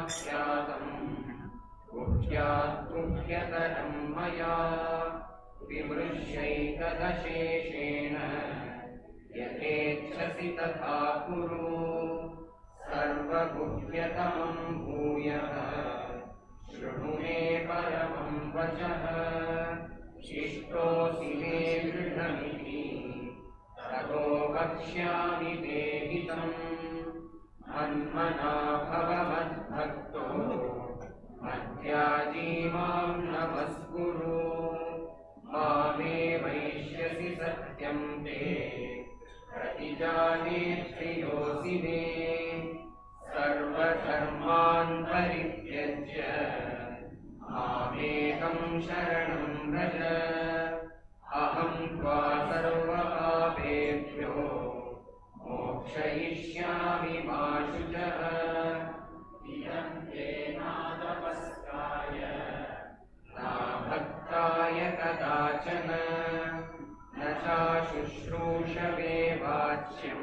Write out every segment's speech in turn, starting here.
वाक्यातम् गुह्यात्तुह्यतरं मया विमृश्यैतदशेषेण यथेच्छसि तथा कुरु सर्वगुह्यतमं भूयः शृणु मे परमं वचः शिष्टोऽसि मे दृढमिति ततो वक्ष्यामि ते हितम् मन्मना भव मद्भक्तो मध्याजी मां नमस्कुरु मामे वैष्यसि सत्यं ते प्रतिजाने प्रियोऽसि मे सर्वधर्मान् परित्यज्य मामेकं शरणं व्रज अहं त्वा सर्वपापेभ्यो मोक्षयिष्यामि मा शुचः इदं ते नातपस्काय नाभक्ताय कदाचन न चाशुश्रूषवे वाच्यं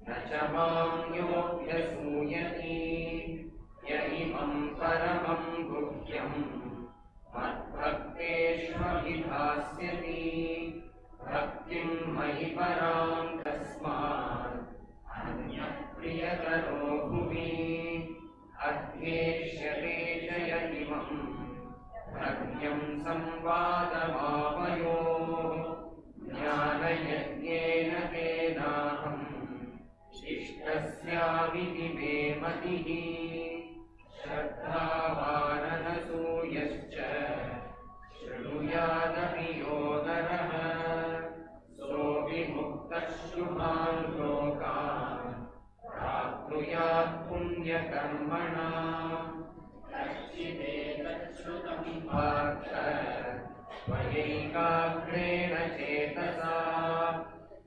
न च मां योऽभ्यसूयति य इमं परमं गुह्यं मद्भक्तेष्वभिधास्यति भक्तिं मयि परां तस्मात् अन्यः प्रियतरो भुवि अध्येष्यते च य इमं भक्त्यं संवादमावयोः ज्ञानयज्ञेन तेनाहम् इष्टस्यामिति मे मतिः श्रद्धावाननसूयश्च शृणुयादपि यो नरः सोऽपि मुक्तः शुभान् लोकान् प्राप्नुयात् पुण्यकर्मणा कच्चिदेतच्छ्रुतं पार्थ त्वयैकाग्रेण चेतसा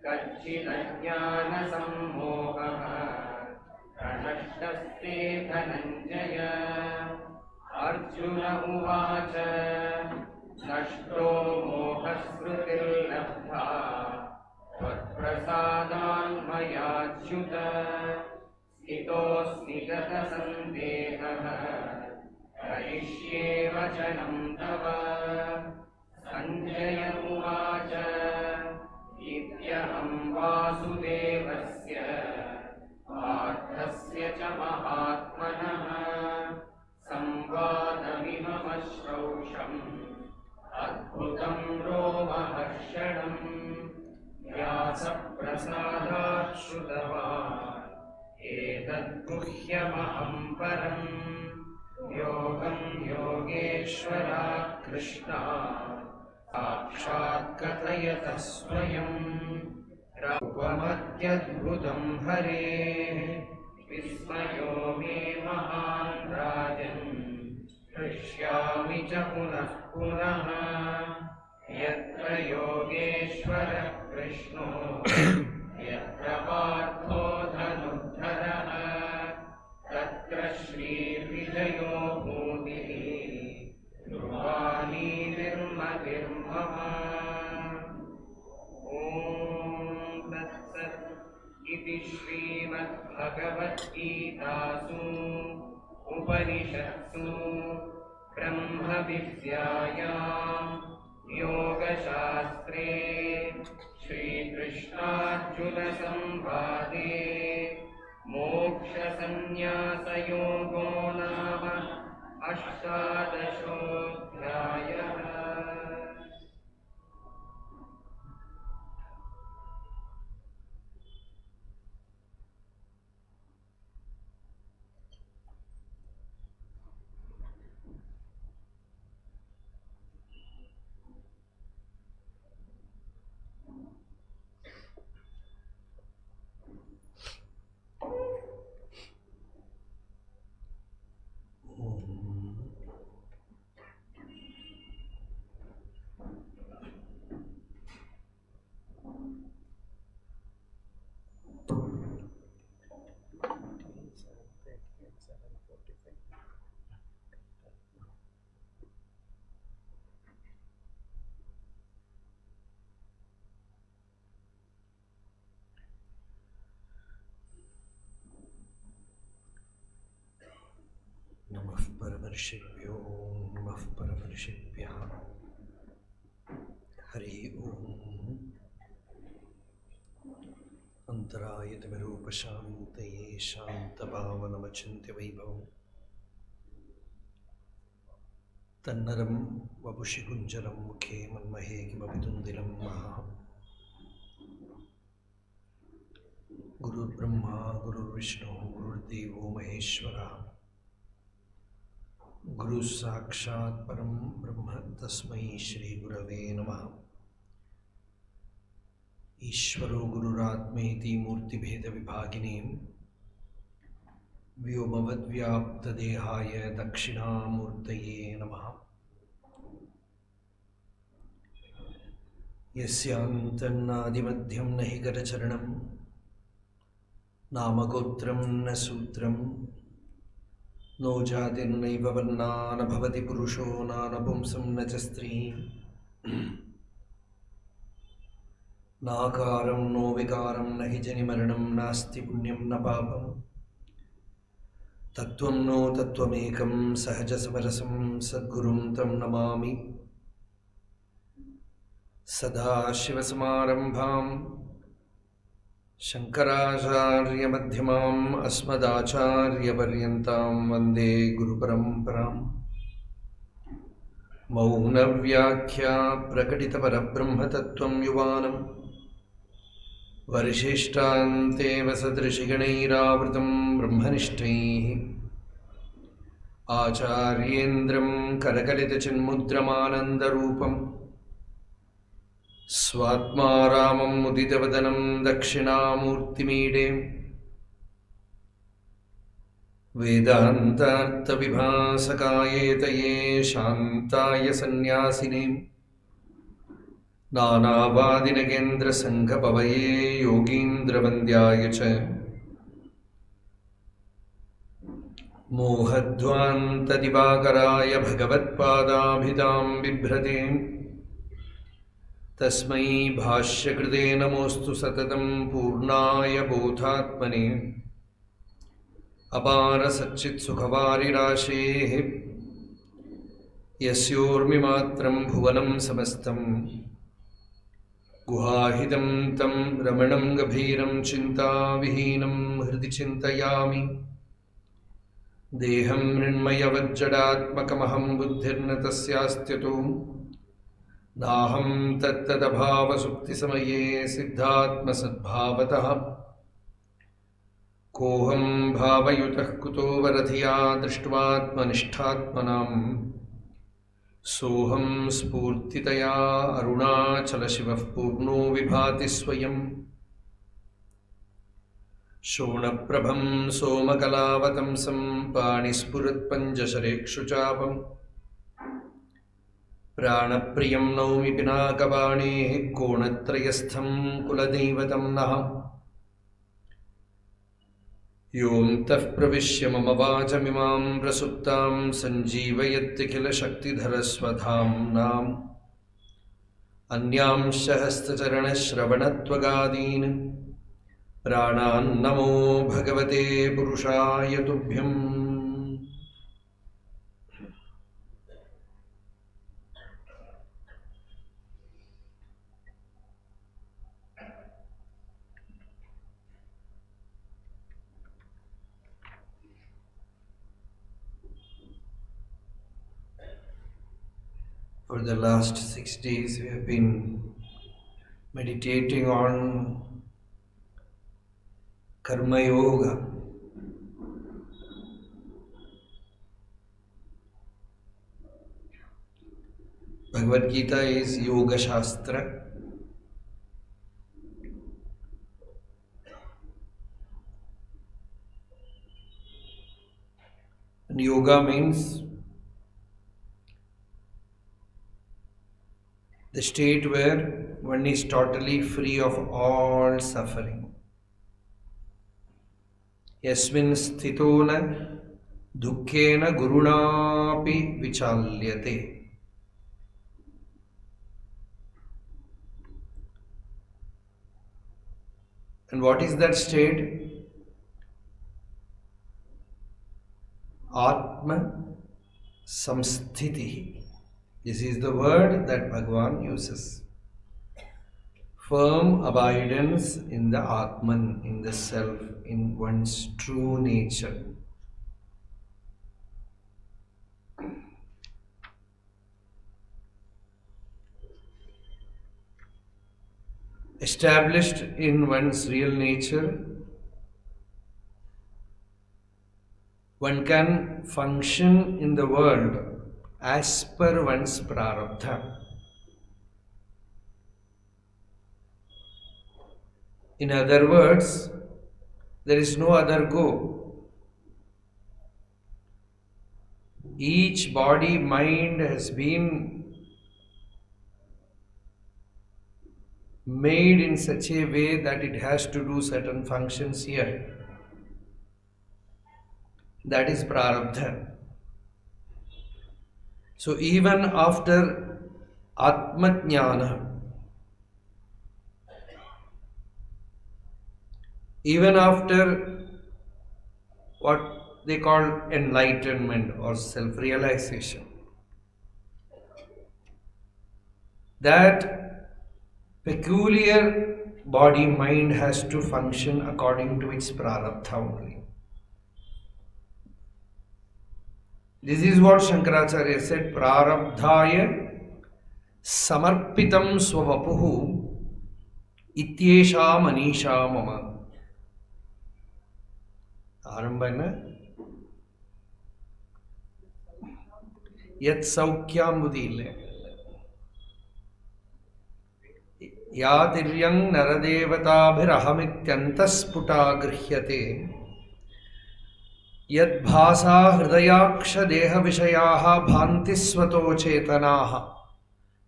कच्चिदज्ञानसम्मोहः प्रणष्टस्ते धनञ्जय अर्जुन उवाच नष्टो मोहस्मृतिर्लब्धा त्वत्प्रसादान्मयाच्युत स्थितोऽस्मि गतसन्देहः करिष्ये वचनं तव सञ्जय उवाच इत्यहं वासुदेवस्य पार्थस्य च महात्मनः संवादमिममश्रौषम् अद्भुतं रोमहर्षणम् व्यासप्रसादात् श्रुतवान् एतद्गुह्यमहं परम् योगं योगेश्वरात् कृष्णात् साक्षात् कथयतः स्वयम् रूपमत्यद्भुतं हरेः विस्मयो मे महान् राजन् हृष्यामि च पुनः पुनः यत्र योगेश्वरः कृष्णो यत्र पार्थो धनुर्धरः तत्र श्रीर्विजयो भूतिः ध्रुवाणी निर्मतिर्मम ॐ तत्सत् इति श्रीमद्भगवद्गीतासु उपनिषत्सु ब्रह्मविद्यायां योगशास्त्रे श्रीकृष्णार्जुनसंवादे मोक्षसंन्यासयोगो नाम अष्टादशोऽध्यायः। Namah Paramarshibhyo, Namah Paramarshibhya. Hari Om. Antarayatamirupaşantaye şantabhavanamachintya vaibhavam. Tannaram vapushikunjaram mukhe manmahe kimapitundilam maha. Guru Brahma, Guru Vishnu, Guru Devo Maheshwara. Guru Sakshat Param Brahma Tasmai Shri Gurave Namaha. Ishvaro Gururatmeti Murti Bheda Vibhaginim Vyomavad Vyapta Dehaya Dakshina Murtaye Namaha. Yasyantannadimadhyam nahi garacharanam Namagotram na sutram No jatirnaiva varna na bhavati purusho na napumsam na chastri Nakaram no vikaram nahi janimaranam nasti punyam na papam Tattvam no tattvam sahajasamarasam sadgurum tam namami Sada Shivasamarambham Shankaracharya Madhyamam Asmadacharya Paryantam Vande Guru Paramparam Mauna Vyakhya Prakatita Parabrahma Tattvam Yuvanam Varishishthante Vasadrishiganairavritam Brahmanishtaihi Acharyendram Karakalita Chinmudramanandarupam Swatmaramam Muditavadanam Dakshinamurtimide Vedantartha Vibhasakayetaye Shantaya Sannyasine Nanavadinagendra Sanghapavaye Yogindra Vandyaya Cha Mohadvanta Divakaraya Bhagavad Padabhidam Bibhrate Tasmai Bhashyakrite Namostu Satatam Purnaya Bodhatmane Apara Satchit Sukhavari Rashe Yasyormi Matram Bhuvanam Samastam Guhahidam Tam Ramanam Gabhiram Chinta Vihinam Hridi Chintayami Deham Rinmaya Vajjadatmakamaham Buddhirna Tasyastyato Naham tattadabhava sukti samaye siddhatma sadbhavataha Koham bhavayutah kuto varadhiya drishtvatma nishthatmanam Soham spurtitaya arunachala shivah purno vibhati swayam Shonaprabham somakalavatamsam panispurat panjasharekshuchapam Pranapriyam naumi pinakavane konatrayastham kuladevatam naha Yom taf pravishya mama vachamimam prasuptam sanjeevayattikila shaktidharasvadhamnam Anyam shahastacharana shravanatvagadin Pranan namo bhagavate purushaya tubhyam For the last 6 days, we have been meditating on Karma Yoga. Bhagavad Gita is Yoga Shastra. And yoga means the state where one is totally free of all suffering. Yasmin sthito na dukkhena gurunapi vichalyate. And what is that state? Atma Samsthiti. This is the word that Bhagavan uses. Firm abidance in the Atman, in the self, in one's true nature. Established in one's real nature, one can function in the world as per one's prarabdha. In other words, there is no other go. Each body, mind has been made in such a way that it has to do certain functions here. That is prarabdha. So even after Atmajnana, even after what they call enlightenment or self-realization, that peculiar body-mind has to function according to its prarabdha only. This is what Shankaracharya said, prarabdhaya samarpitam swavapuhu ityesha manisha mama. Arambana yat saukyambudile yatiryang naradevatabhirahamityantasputa grihyate yad bhasa hridayaksha deha vishayaha bhanti svato chetanaha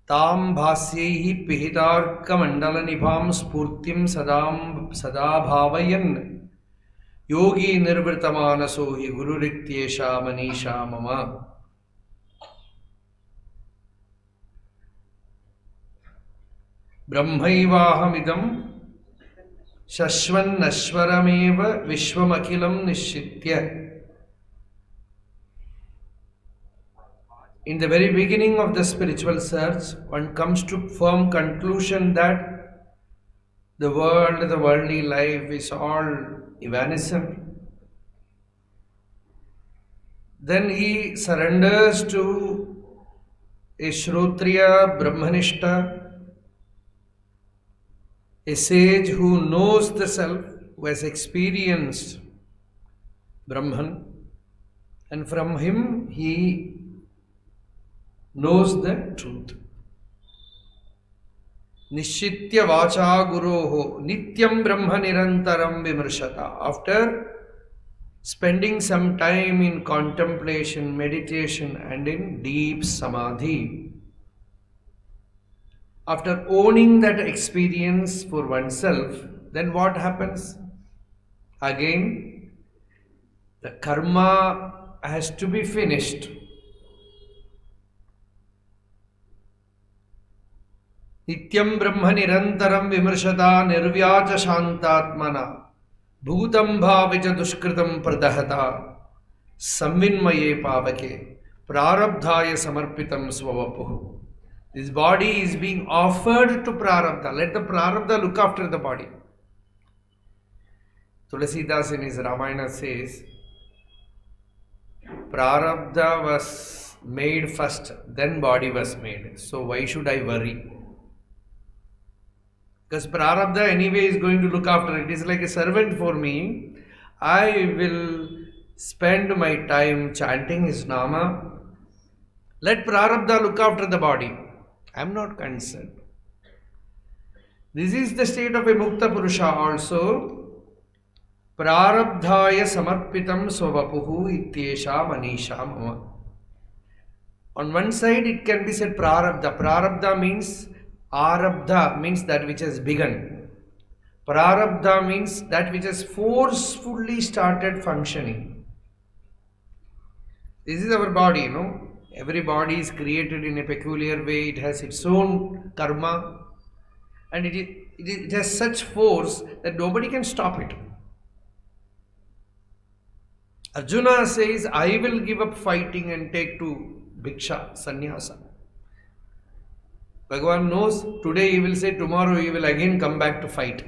tam bhasyaihi pihitarka mandala nibham spurtim sada bhavayan yogi nirvritamanaso hi gururityesha manisha mama. Brahmaivahamidam shashvan nashvarameva vishwamakilam nishitya. In the very beginning of the spiritual search, one comes to firm conclusion that the world, the worldly life is all evanescent. Then he surrenders to a Shrotriya Brahmanishta, a sage who knows the self, who has experienced Brahman, and from him he knows the truth. Nishitya vacha guroho nityam brahma nirantaram vimarshata. After spending some time in contemplation, meditation and in deep samadhi, after owning that experience for oneself, then what happens? Again, the karma has to be finished. Nityam brahma nirantaram vimarshata nirvyaja shantatmana bhutam bhavija dushkritam pradahata samvinmaye pavake prarabdhaya samarpitam swavapuhu. This body is being offered to prarabdha. Let the prarabdha look after the body. Tulasidas in his Ramayana says, prarabdha was made first, then body was made. So why should I worry? Because prarabdha anyway is going to look after it. It is like a servant for me. I will spend my time chanting his nama. Let prarabdha look after the body. I am not concerned. This is the state of a mukta purusha also. Prarabdhaya samarpitam swavapuhu ityesha manisha mama. On one side it can be said prarabdha. Prarabdha means arabdha, means that which has begun. Prarabdha means that which has forcefully started functioning. This is our body, you know. Every body is created in a peculiar way. It has its own karma and it has such force that nobody can stop it. Arjuna says, I will give up fighting and take to Bhiksha, sannyasa. Bhagavan knows, today he will say, tomorrow he will again come back to fight.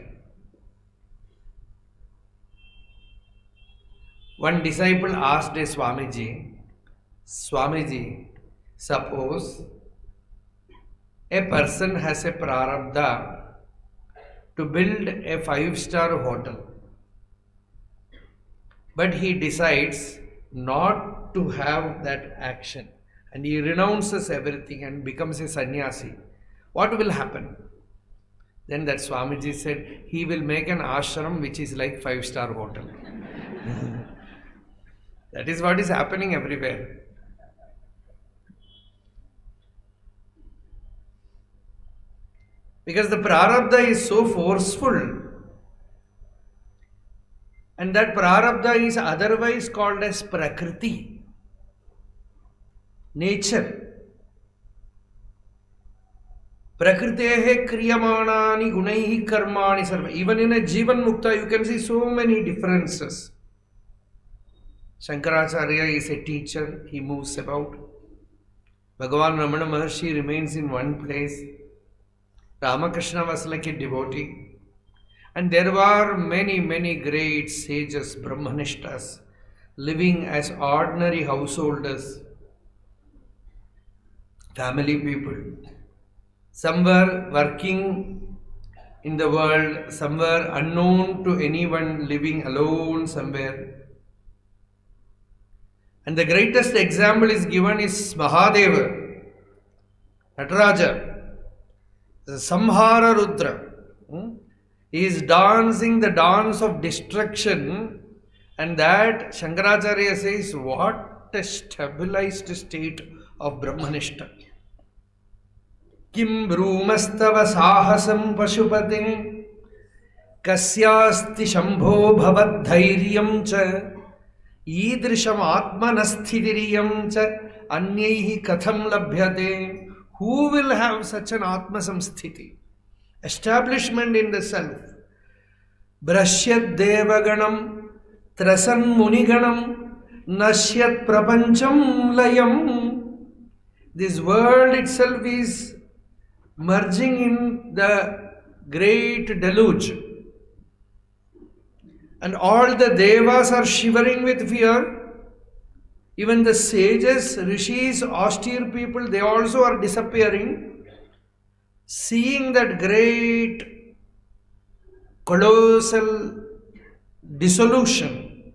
One disciple asked a Swamiji, suppose a person has a prarabdha to build a 5-star hotel, but he decides not to have that action and he renounces everything and becomes a sannyasi. What will happen? Then that Swamiji said, he will make an ashram which is like 5-star hotel. That is what is happening everywhere. Because the prarabdha is so forceful, and that prarabdha is otherwise called as prakriti, nature. Prakritehe kriyamanani gunaihi karmani sarva. Even in a Jivan Mukta you can see so many differences. Shankaracharya is a teacher, he moves about. Bhagavan Ramana Maharshi remains in one place. Ramakrishna was like a devotee. And there were many, many great sages, Brahmanishtas, living as ordinary householders, family people. Some were working in the world, some were unknown to anyone, living alone somewhere. And the greatest example is given is Mahadeva, Nataraja, the Samhara Rudra. He is dancing the dance of destruction, and that Shankaracharya says, what a stabilized state of Brahmanishta. Kim brumastava sahasam pashupate kasyasti shambho bhavad dhairyam cha idrisham atmanasthidriyam cha anyaihi katham labhyate. Who will have such an atmasamsthiti? Establishment in the self. Brashyat devaganam trasan muniganam nashyat prapancham layam. This world itself is merging in the great deluge. And all the devas are shivering with fear. Even the sages, Rishis, austere people, they also are disappearing. Seeing that great, colossal dissolution,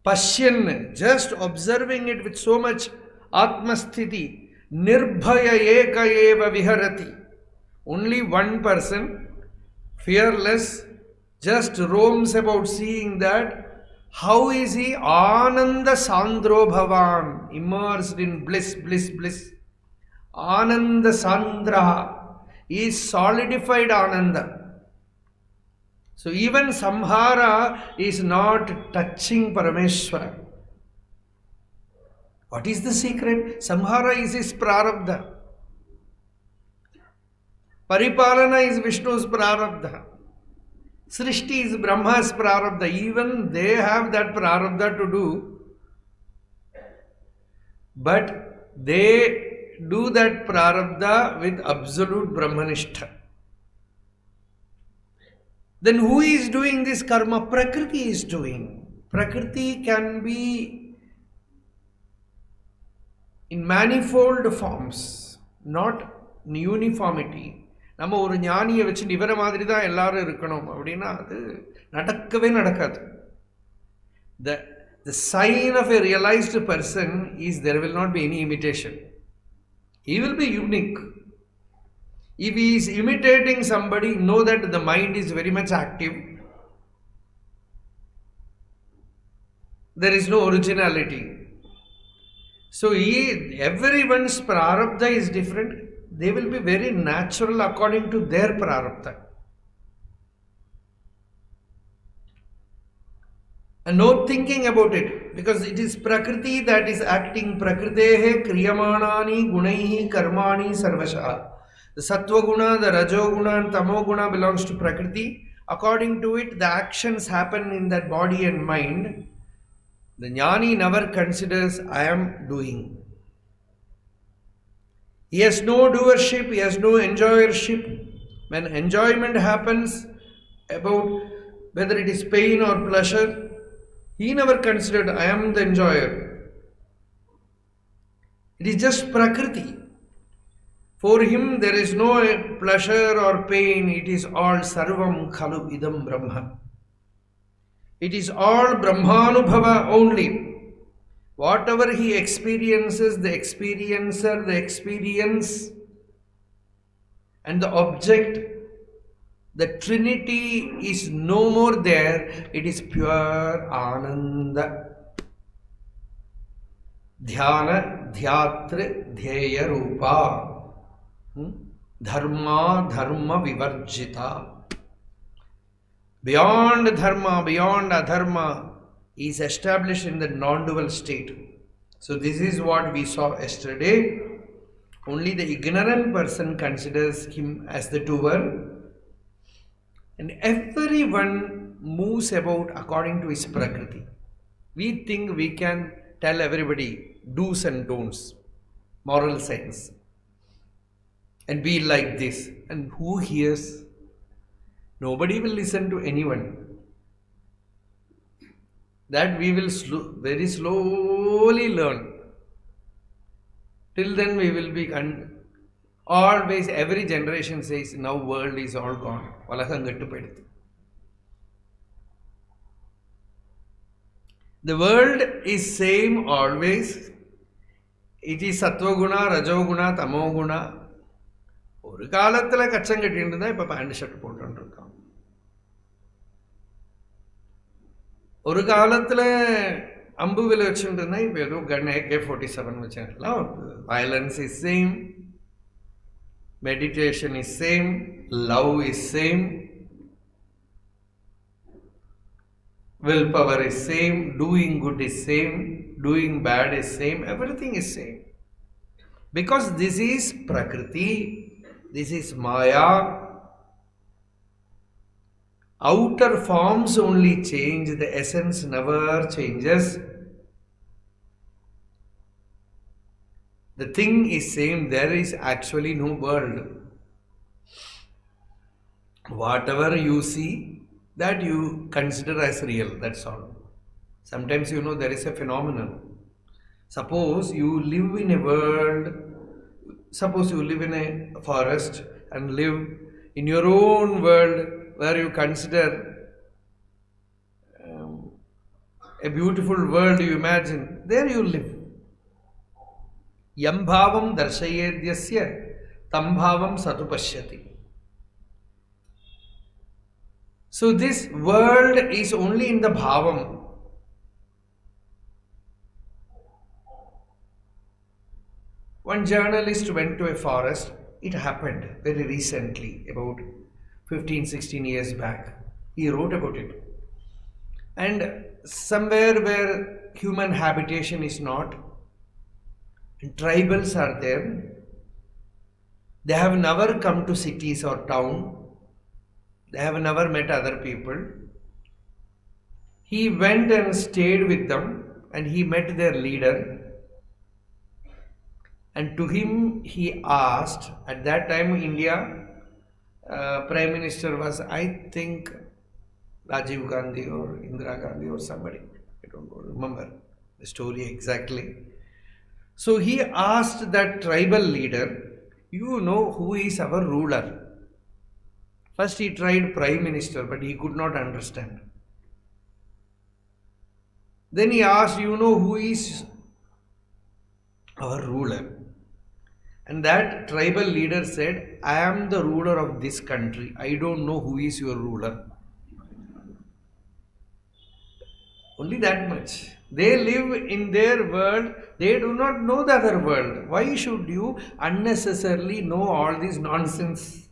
Pashyan, just observing it with so much Atmasthiti, Nirbhaya Eka Eva Viharati. Only one person, fearless, just roams about seeing that. How is he? Ananda Sandro Bhavan, immersed in bliss, bliss, bliss. Ananda Sandra is solidified Ananda. So even Samhara is not touching Parameshwara. What is the secret? Samhara is his prarabdha. Paripalana is Vishnu's prarabdha. Srishti is Brahma's prarabdha. Even they have that prarabdha to do. But they do that prarabdha with absolute Brahmanishtha. Then who is doing this karma? Prakriti is doing. Prakriti can be in manifold forms, not uniformity. நம்ம ஒரு ஞானியை வச்சுட்டு இவரை மாதிரி தான் எல்லாரும் இருக்கணும் அப்படின்னா அது நடக்கவே நடக்காது. The sign of a realized person is there will not be any imitation. He will be unique. If he is imitating somebody, know that the mind is very much active. There is no originality. So everyone's prarabdha is different. They will be very natural according to their prarabdha. And no thinking about it, because it is Prakriti that is acting. Prakritehe kriyamanani gunaihi karmani sarvasha. The Sattva Guna, the Rajo Guna and Tamo Guna belongs to Prakriti. According to it, the actions happen in that body and mind. The jnani never considers I am doing. He has no doership, he has no enjoyership. When enjoyment happens about whether it is pain or pleasure, he never considered I am the enjoyer. It is just Prakriti. For him there is no pleasure or pain, it is all Sarvam Khalu Idam Brahma. It is all Brahmanubhava only. Whatever he experiences, the experiencer, the experience, and the object, the Trinity is no more there. It is pure Ananda. Dhyana, Dhyatra, Dhyaya Rupa. Dharma, Dharma Vivarjita. Beyond Dharma, beyond Adharma, is established in the non-dual state. So this is what we saw yesterday. Only the ignorant person considers him as the doer. And everyone moves about according to his Prakriti. We think we can tell everybody do's and don'ts, moral sense, and be like this. And who hears? Nobody will listen to anyone. That we will very slowly learn. Till then we will be always, every generation says, now world is all gone. The world is same always. It is Sattva Guna, Rajo Guna, Tamo Guna. ஒரு காலத்தில் கச்சம் கட்டிட்டு இருந்தா இப்போ pant shirt போட்டு இருக்கான். ஒரு காலத்தில் அம்பு விலை வச்சுட்டு இருந்தா இப்போ ஏதோ கன் AK-47 வச்சுக்கலாம். Violence is same, meditation is same, love is same, willpower is same, doing good is same, doing bad is same, everything is same. Because this is Prakriti, this is Maya. Outer forms only change, the essence never changes. The thing is same, there is actually no world. Whatever you see, that you consider as real, that's all. Sometimes there is a phenomenon. Suppose you live in a world, suppose you live in a forest and live in your own world where you consider a beautiful world you imagine, there you live. Yam bhavam darshayedyasya tam bhavam satupashyati. So this world is only in the bhavam. One journalist went to a forest. It happened very recently, about 15-16 years back. He wrote about it. And somewhere where human habitation is not, and tribals are there, they have never come to cities or town, they have never met other people. He went and stayed with them and he met their leader. And to him he asked, at that time India, Prime Minister was, I think, Rajiv Gandhi or Indira Gandhi or somebody. I don't remember the story exactly. So he asked that tribal leader, you know who is our ruler? First he tried Prime Minister, but he could not understand. Then he asked, you know who is our ruler? And that tribal leader said, I am the ruler of this country. I don't know who is your ruler. Only that much. They live in their world. They do not know the other world. Why should you unnecessarily know all this nonsense?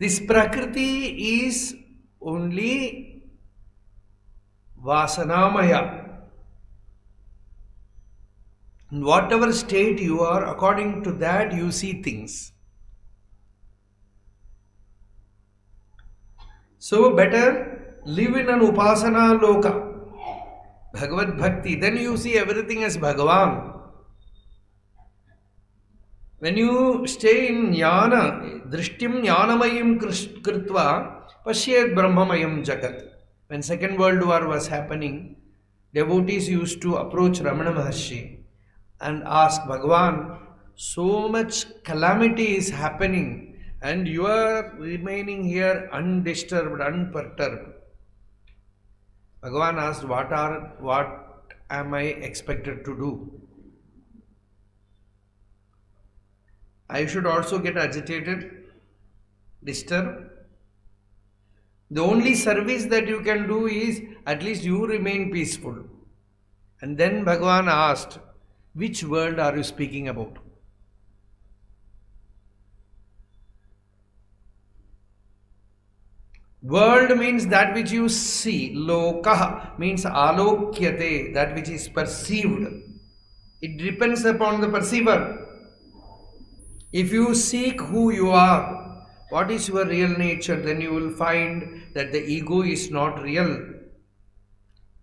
This Prakriti is only Vasanamaya. In whatever state you are, according to that you see things. So better live in an upasana loka, Bhagavad Bhakti, then you see everything as Bhagavan. When you stay in jnana, drishtim jnanamayam kritva, pashyet brahmamayam jagat. When Second World War was happening, devotees used to approach Ramana Maharshi and ask, Bhagavan, so much calamity is happening and you are remaining here undisturbed, unperturbed. Bhagavan asked, what am I expected to do? I should also get agitated, disturbed. The only service that you can do is at least you remain peaceful. And then Bhagavan asked, which world are you speaking about? World means that which you see. Lokaha means alokyate, that which is perceived. It depends upon the perceiver. If you seek who you are, what is your real nature, then you will find that the ego is not real.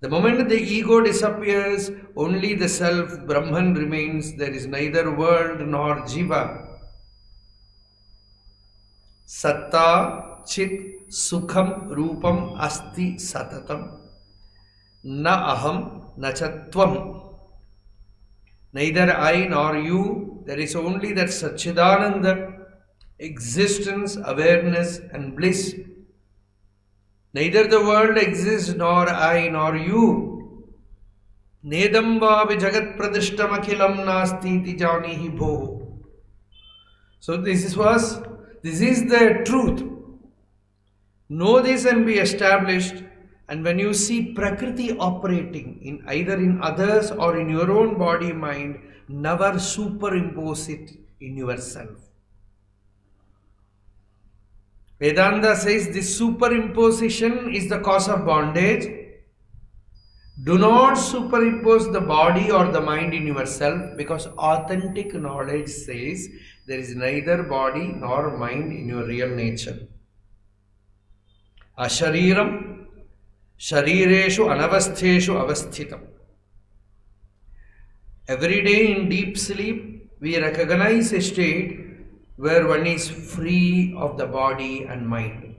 The moment the ego disappears, only the self, Brahman, remains. There is neither world nor jiva. Satta, chit, sukham, rupam, asti, satatam. Na aham, na chatvam. Neither I nor you, there is only that Satchidananda, existence, awareness and bliss. Neither the world exists, nor I, nor you. Nedam vavi jagat pradishtam akhilam nasti iti janihi bho. So this is the truth. Know this and be established. And when you see Prakriti operating in either in others or in your own body mind, never superimpose it in yourself. Vedanta says this superimposition is the cause of bondage. Do not superimpose the body or the mind in yourself, because authentic knowledge says there is neither body nor mind in your real nature. Ashariram sharireshu anavastheshu avasthitam. Every day in deep sleep we recognize a state where one is free of the body and mind.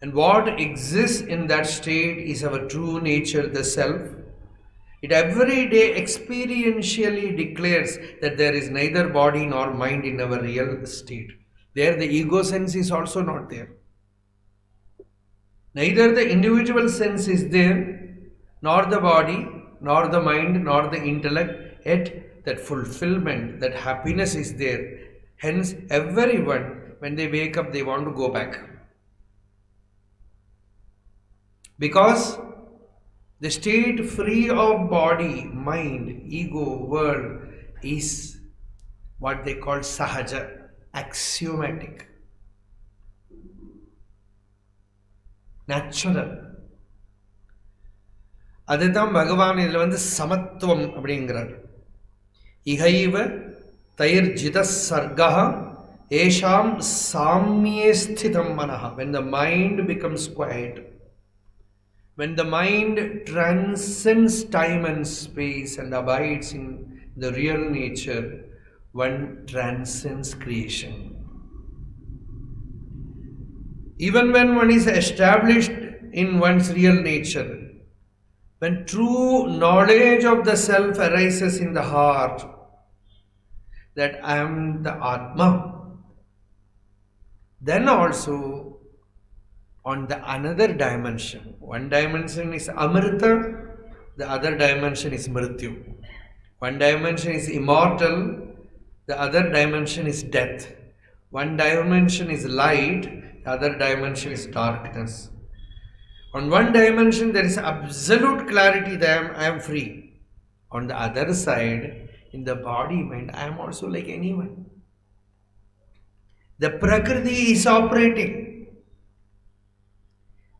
And what exists in that state is our true nature, the self. It every day experientially declares that there is neither body nor mind in our real state. There the ego sense is also not there. Neither the individual sense is there, nor the body, nor the mind, nor the intellect, yet that fulfillment, that happiness is there. Hence, everyone, when they wake up, they want to go back. Because the state free of body, mind, ego, world is what they call sahaja, axiomatic, natural. அதுதான் பகவான் இதில் வந்து சமத்துவம் அப்படிங்கிறார். இகைவ தயிர்ஜித சர்கா ஏஷாம் சாமியே ஸ்திதம் மனஹ. When the mind becomes quiet, when the mind transcends time and space and abides in the real nature, one transcends creation. Even when one is established in one's real nature, when true knowledge of the self arises in the heart, that I am the Atma, then also on the another dimension, one dimension is Amrita, the other dimension is Mrityu. One dimension is immortal, the other dimension is death. One dimension is light, the other dimension is darkness. On one dimension there is absolute clarity that I am free. On the other side, in the body mind, I am also like anyone. The Prakriti is operating.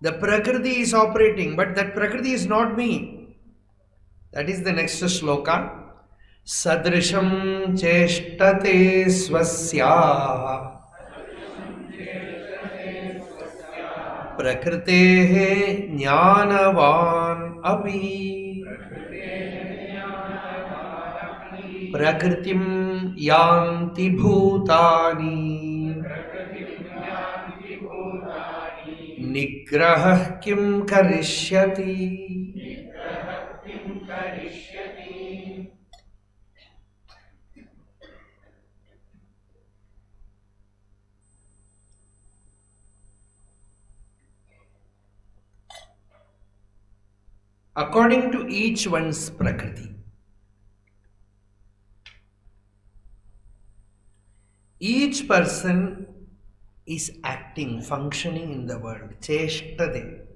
The Prakriti is operating, but that Prakriti is not me. That is the next sloka. Sadrisham cheshtate swasya प्रकृतेः ज्ञानवान् अपि प्रकृतिं यान्ति भूतानि निग्रहः किं करिष्यति? According to each one's prakriti, each person is acting, functioning in the world. Cheshtade.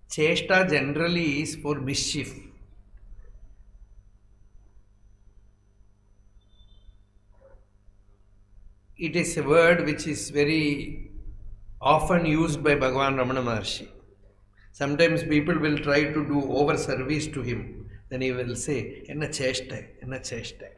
Cheshta generally is for mischief. It is a word which is very often used by Bhagavan Ramana Maharshi. Sometimes people will try to do over service to him. Then he will say, enna cheshta, enna cheshta.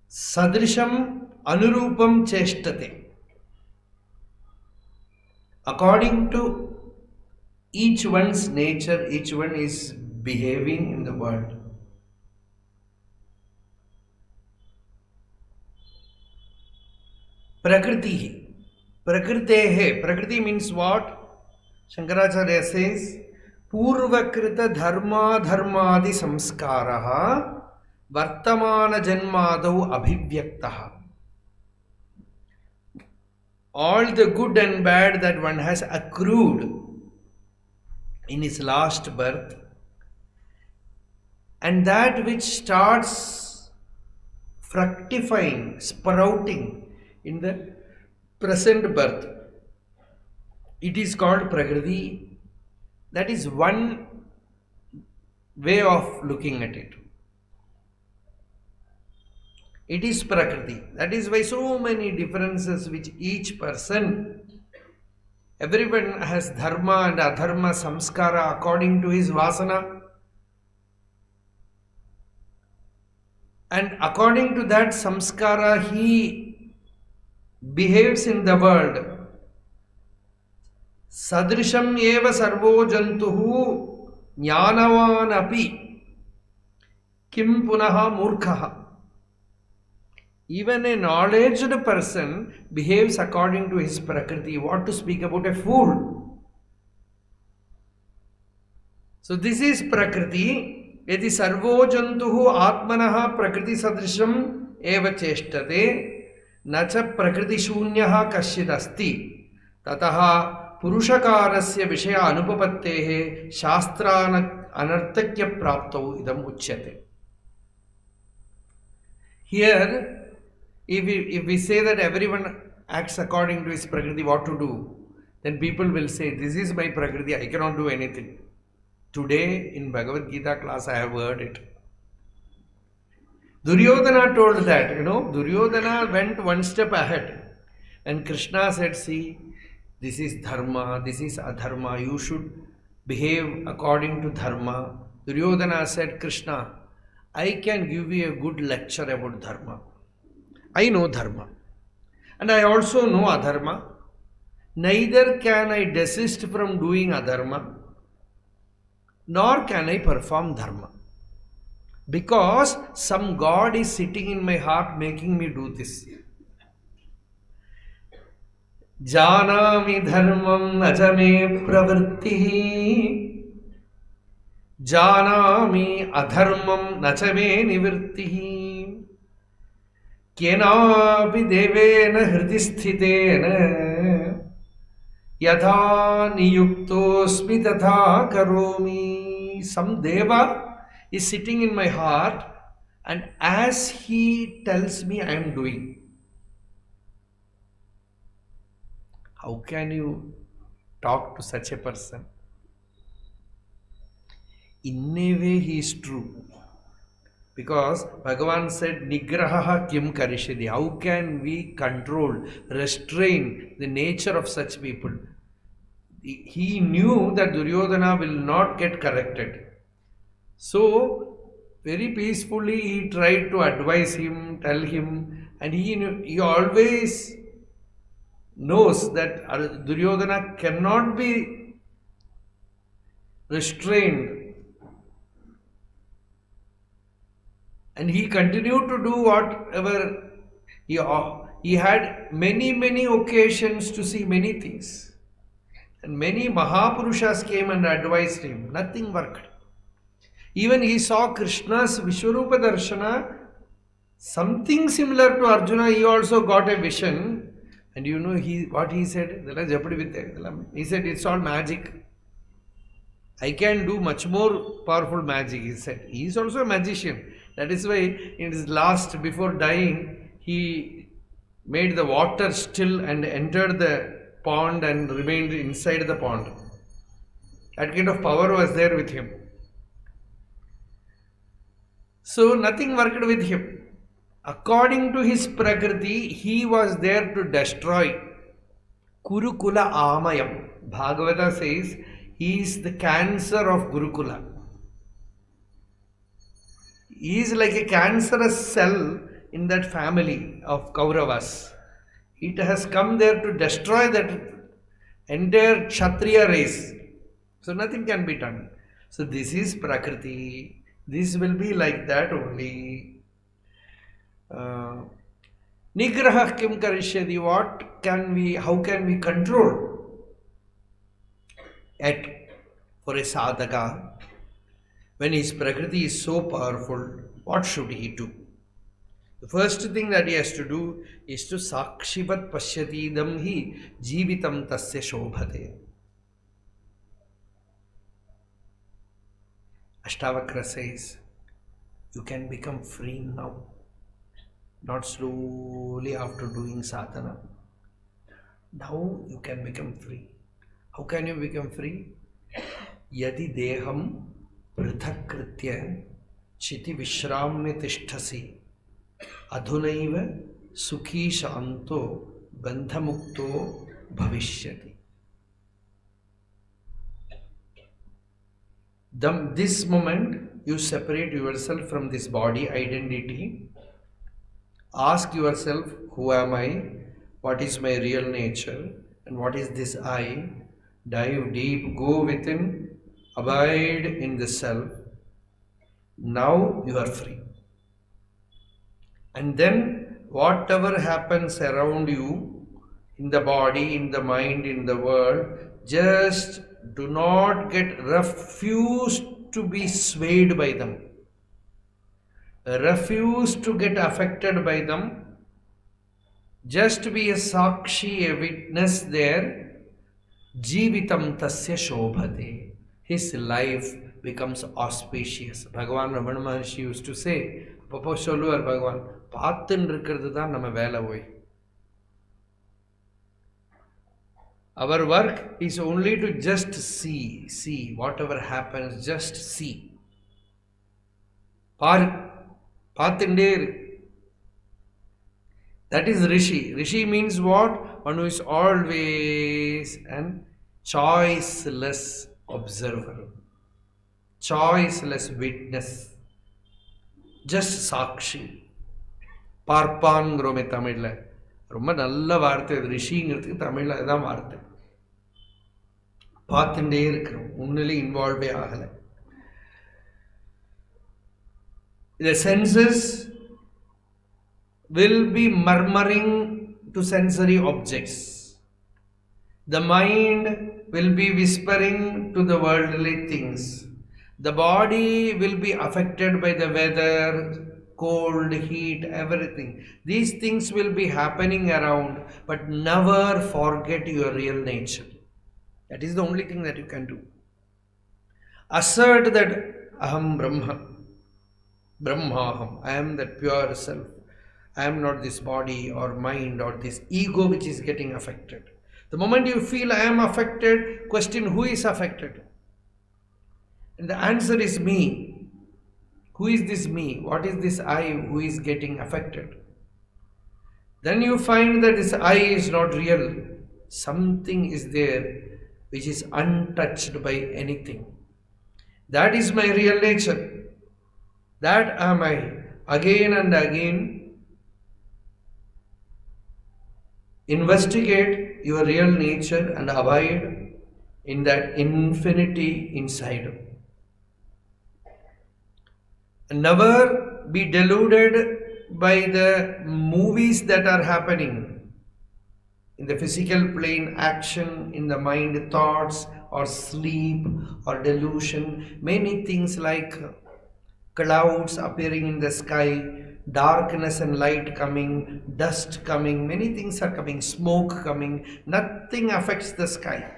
Sadrisham anurupam cheshtate. According to each one's nature, each one is behaving in the world. Prakriti. Prakritehe. Prakriti means what? Shankaracharya says, Purvakrita dharma dharmadi samskaraha Vartamana janmadau abhivyaktaha. All the good and bad that one has accrued in his last birth, and that which starts fructifying, sprouting in the present birth, it is called Prakriti. That is one way of looking at it. It is Prakriti. That is why so many differences which each person, everyone has dharma and adharma samskara according to his vasana. And according to that samskara, he behaves in the world. Sadrisham eva sarvo jantuhu jnanavan api kim punaha murkhaha. Even a knowledged person behaves according to his prakriti. What to speak about a fool? So this is prakriti. Yadi sarvo jantuhu atmanaha prakriti sadrisham eva cheshtate nacha prakriti shunyaha kasyid asti tataha purushakarasya vishaya anupapattehe shastrana anartakya praptau idam uchyate. Here, if we say that everyone acts according to his prakriti, what to do? Then people will say, this is my prakriti, I cannot do anything. Today in Bhagavad Gita class I have heard it. Duryodhana told that, Duryodhana went one step ahead. And Krishna said, see, this is dharma, this is adharma, you should behave according to dharma. Duryodhana said, Krishna, I can give you a good lecture about dharma. I know dharma. And I also know adharma. Neither can I desist from doing adharma, nor can I perform dharma. Because some God is sitting in my heart making me do this. Janami dharmam najame pravrittihi Janami adharmam nachame nivirtihi. केनापि देवेन हृदि स्थितेन यथा नियुक्तोऽस्मि तथा करोमि. Some deva is sitting in my heart, and as he tells me, I am doing. How can you talk to such a person? In a way he is true, because Bhagavan said nigraha kim karishyati. How can we control, restrain the nature of such people? He knew that Duryodhana will not get corrected, so very peacefully he tried to advise him, tell him, and he always knows that Duryodhana cannot be restrained, and he continued to do whatever he had many occasions to see many things, and many Mahapurushas came and advised him. Nothing worked. Even he saw Krishna's Vishwarupa Darshana, something similar to Arjuna. He also got a vision, and you know what he said? He said, it's all magic. I can do much more powerful magic, he said. He is also a magician. That is why in his last, before dying, he made the water still and entered the pond and remained inside the pond. That kind of power was there with him. So nothing worked with him. According to his prakriti, he was there to destroy. Kurukula Amayam. Bhagavata says he is the cancer of Gurukula. He is like a cancerous cell in that family of Kauravas. It has come there to destroy that entire Kshatriya race. So nothing can be done. So this is Prakriti. This will be like that only. Nigraha kim karishyati. How can we control it for a sadhaka? When his Prakriti is so powerful, what should he do? The first thing that he has to do is to sakshivat pashyatidam hi jivitam tasya shobhate. Ashtavakra says, you can become free now, not slowly after doing sadhana. Now you can become free. How can you become free? Yadi deham prithakritya chiti vishramya tishtasi adhunaiva sukhi shanto bandhamukto bhavishyati. This moment you separate yourself from this body identity. Ask yourself, who am I? What is my real nature? And what is this I? Dive deep, go within, abide in the self. Now you are free. And then whatever happens around you, in the body, in the mind, in the world, just do not refuse to be swayed by them. Refuse to get affected by them. Just be a sakshi, a witness there. Jivitam tasya shobhate. His life becomes auspicious. Bhagavan Ramana Maharshi used to say, Papa Solluvar Bhagavan, Paathan irukkiradhu dhaan nama vela voy. Our work is only to just see, whatever happens, just see. Paathinde. That is Rishi. Rishi means what? One who is always an choiceless observer, choiceless witness, just sakshi. பார்ப்பான்ங்கிறோமே தமிழில், ரொம்ப நல்ல வார்த்தை அது. ரிஷிங்கிறதுக்கு தமிழில் அதுதான் வார்த்தை. பார்த்துட்டே இருக்கிறோம், ஒன்றிலே இன்வால்வே ஆகலை. The senses will be murmuring to sensory objects. The mind will be whispering to the worldly things. The body will be affected by the weather, cold, heat, everything. These things will be happening around, but never forget your real nature. That is the only thing that you can do. Assert that Aham Brahma, Brahmaham, I am that pure self. I am not this body or mind or this ego which is getting affected. The moment you feel I am affected, question who is affected? And the answer is me. Who is this me? What is this I who is getting affected? Then you find that this I is not real. Something is there which is untouched by anything. That is my real nature. That am I. Again and again, investigate your real nature and abide in that infinity inside. Never be deluded by the movies that are happening in the physical plane, action, in the mind, thoughts, or sleep, or delusion. Many things like clouds appearing in the sky, darkness and light coming, dust coming, many things are coming, smoke coming. Nothing affects the sky.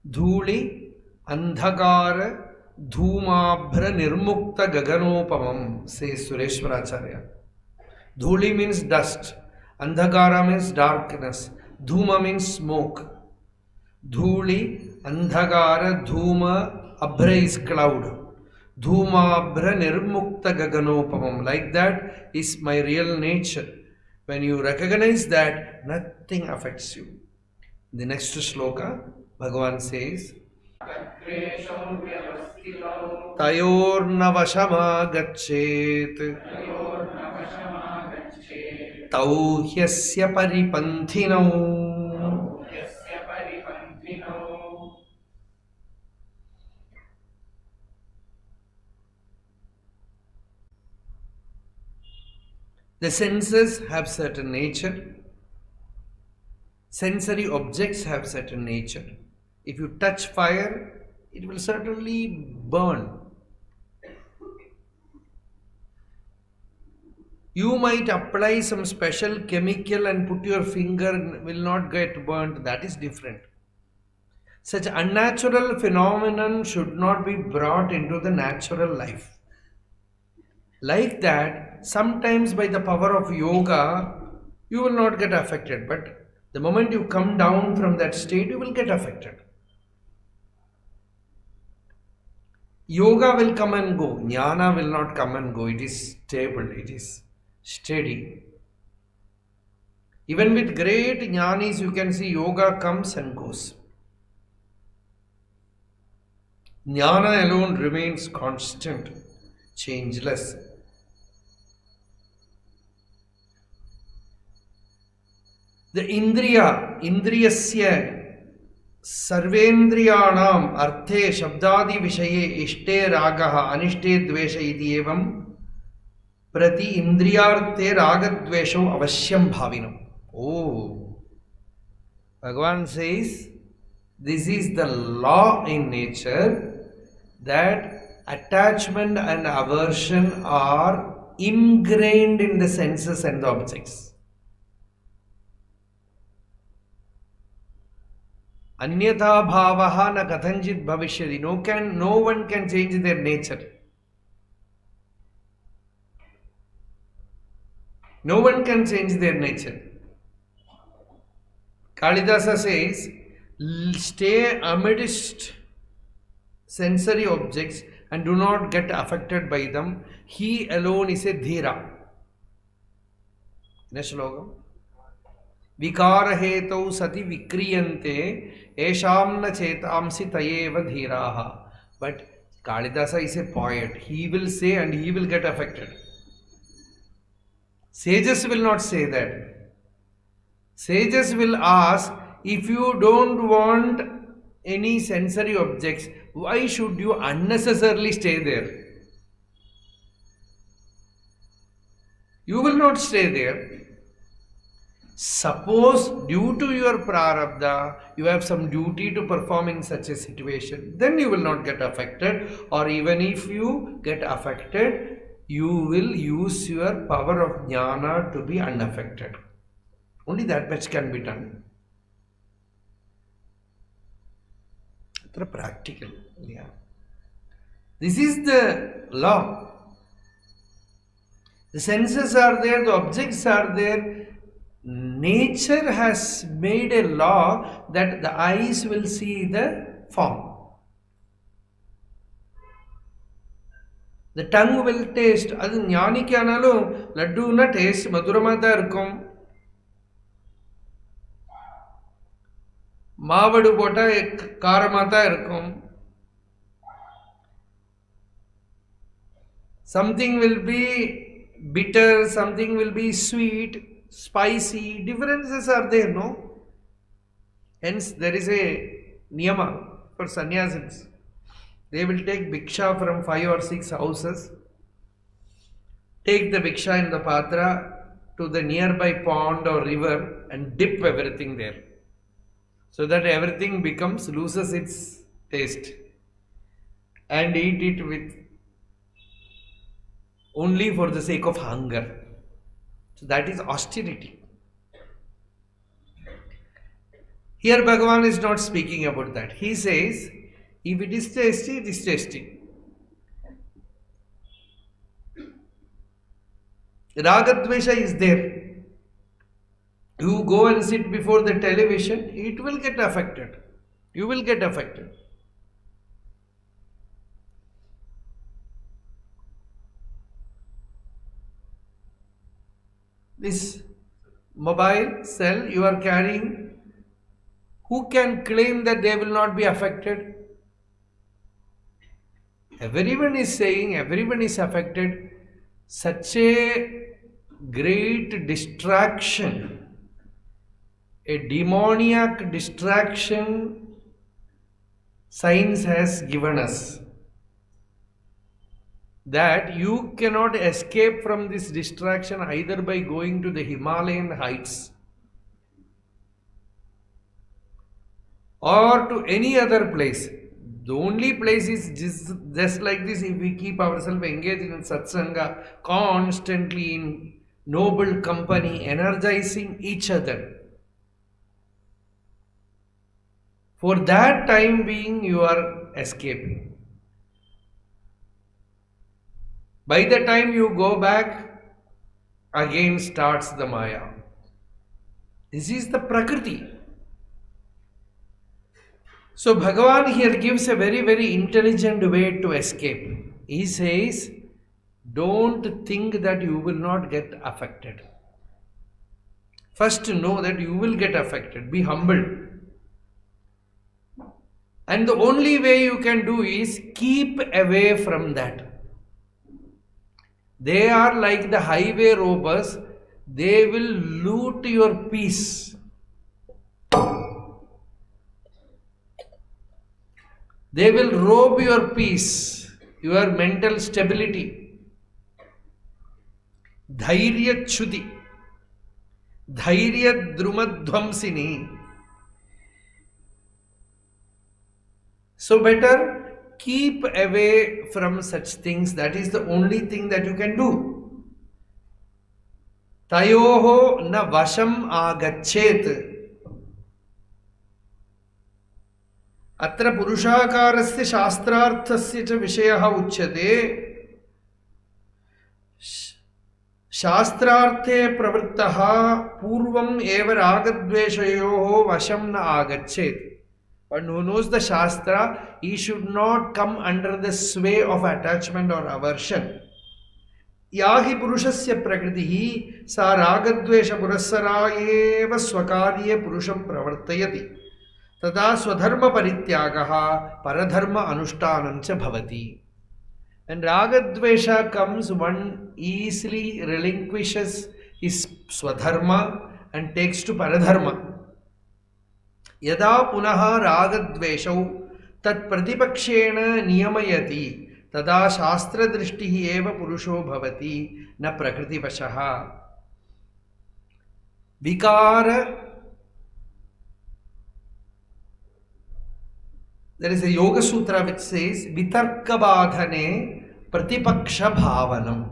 Dhuli, andhakara, dhumabhra nirmukta gaganopamam, says Sureshwaracharya. Dhuli means dust, andhakara means darkness, dhuma means smoke. Dhuli, andhakara, dhuma, abhra is cloud. Dhumabhra nirmukta gaganopamam. Like that is my real nature. When you recognize that, nothing affects you. The next shloka, Bhagavan says, Tayornavashama gachet Tau hyasya paripanthinau. The senses have certain nature. Sensory objects have certain nature. If you touch fire, it will certainly burn. You might apply some special chemical and put your finger and will not get burnt. That is different. Such unnatural phenomenon should not be brought into the natural life. Like that, sometimes by the power of yoga, you will not get affected. But the moment you come down from that state, you will get affected. Yoga will come and go. Jnana will not come and go. It is stable. It is steady. Even with great jnanis, you can see yoga comes and goes. Jnana alone remains constant, changeless. The indriyasya sarvendriyanam arthe shabdadi vishaye ishte ragaha anishte dvesha iti evam prati indriyarthe ragadvesho avashyam bhavinam. Oh, Bhagavan says this is the law in nature that attachment and aversion are ingrained in the senses and the objects. Anyatha bhavaha na kathanjit bhavishyati. No one can change their nature. No one can change their nature. Kalidasa says, stay amidst sensory objects and do not get affected by them. He alone is a dhira. Next slogan. Vikara hetau sati vikriyante esham na chetamsi tayeva dhiraha. But Kalidasa is a poet. He will say and he will get affected. Sages will not say that. Sages will ask, if you don't want any sensory objects, why should you unnecessarily stay there? You will not stay there. Suppose due to your prarabdha, you have some duty to perform in such a situation, then you will not get affected, or even if you get affected, you will use your power of jnana to be unaffected. Only that much can be done. It's practical. Yeah. This is the law. The senses are there, the objects are there. Nature has made a law that the eyes will see the form. The tongue will taste. அது ஞானிக்கு ஆனாலும் லட்டுன்னா taste மதுரமாக தான் இருக்கும். மாவடு போட்டால் காரமாக தான் இருக்கும். Something will be bitter, something will be sweet, spicy. Differences are there, no? Hence, there is a niyama for sannyasis. They will take bhiksha from 5 or 6 houses, take the bhiksha in the patra to the nearby pond or river and dip everything there, so that everything loses its taste, and eat it with only for the sake of hunger. So that is austerity. Here Bhagavan is not speaking about that. He says, if it is tasty, it is tasty. Ragadvesha is there. You go and sit before the television, it will get affected. You will get affected. This mobile cell you are carrying, who can claim that they will not be affected? Everyone is saying everyone is affected. Such a great distraction, a demoniac distraction, science has given us, that you cannot escape from this distraction either by going to the Himalayan heights or to any other place. The only place is just like this. If we keep ourselves engaged in satsanga, constantly in noble company, energizing each other, for that time being you are escaping. By the time you go back, again starts the Maya. This is the Prakriti. So Bhagavan here gives a very, very intelligent way to escape. He says, don't think that you will not get affected. First know that you will get affected. Be humble. And the only way you can do is keep away from that. They are like the highway robbers. They will loot your peace. They will rob your peace, your mental stability. Dhairya Chudi, Dhairya Drumadvamsini. So better keep away from such things. That is the only thing that you can do. Tayoho na vasham agachet. Atra purushakarasya shastrarthasya cha vishayaha uchyate. Shastrarthe pravrittaha purvam eva ragadveshayoho vasham na agachet. One who knows the Shastra, he should not come under the sway of attachment or aversion. Yahi purushasya prakritihi sa ragadvesha purassarayeva swakarye purusham pravartayati. Tada swadharma parityagaha paradharma anushtanancha bhavati. When ragadvesha comes, one easily relinquishes his swadharma and takes to paradharma. Yada punaha ragadveshau tat pratipakshena niyamayati tada shastra drishtihi eva purusho bhavati na prakriti vashaha. Vikara. There is a Yoga Sutra which says Vitarka Badhane Pratipaksha Bhavanam.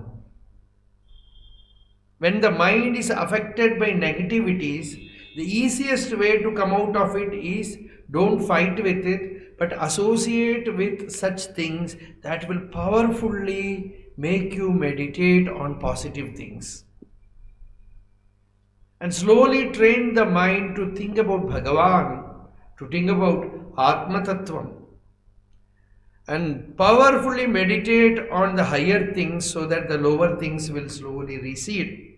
When the mind is affected by negativities, the easiest way to come out of it is don't fight with it, but associate with such things that will powerfully make you meditate on positive things. And slowly train the mind to think about Bhagavan, to think about Atma Tattvam, and powerfully meditate on the higher things so that the lower things will slowly recede.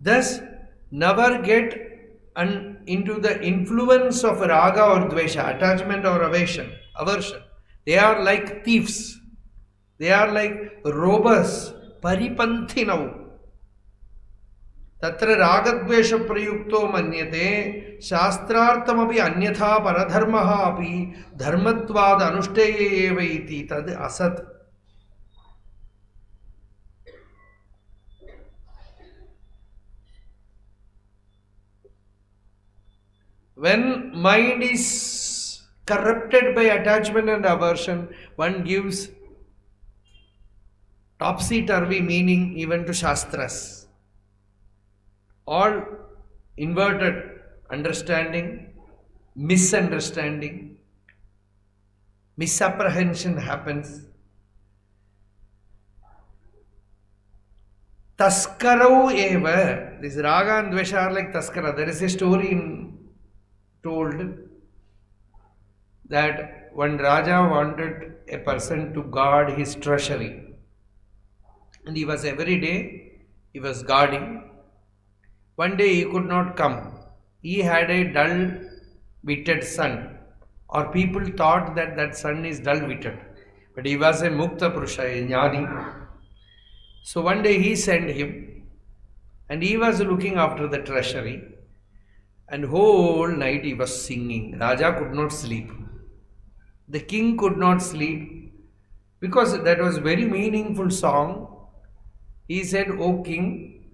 Thus, never get into the influence of raga or dvesha, attachment or aversion. They are like thieves. They are like robbers, paripanthinau. Tatra ragadvesha prayukto manyate shastrartamapi anyatha paradharmaha api dharmatvad anushtaye eva iti tad asat. When mind is corrupted by attachment and aversion, one gives topsy-turvy meaning even to Shastras. All inverted understanding, misunderstanding, misapprehension happens. Taskarau eva, this raga and dvesha are like taskara. There is a story told that one Raja wanted a person to guard his treasury, and he was every day guarding. One day he could not come. He had a dull-witted son, or people thought that that son is dull-witted, but he was a mukta purusha, a jnani. So one day he sent him, and he was looking after the treasury. And whole night he was singing. Raja could not sleep. The king could not sleep because that was very meaningful song. He said, "O king,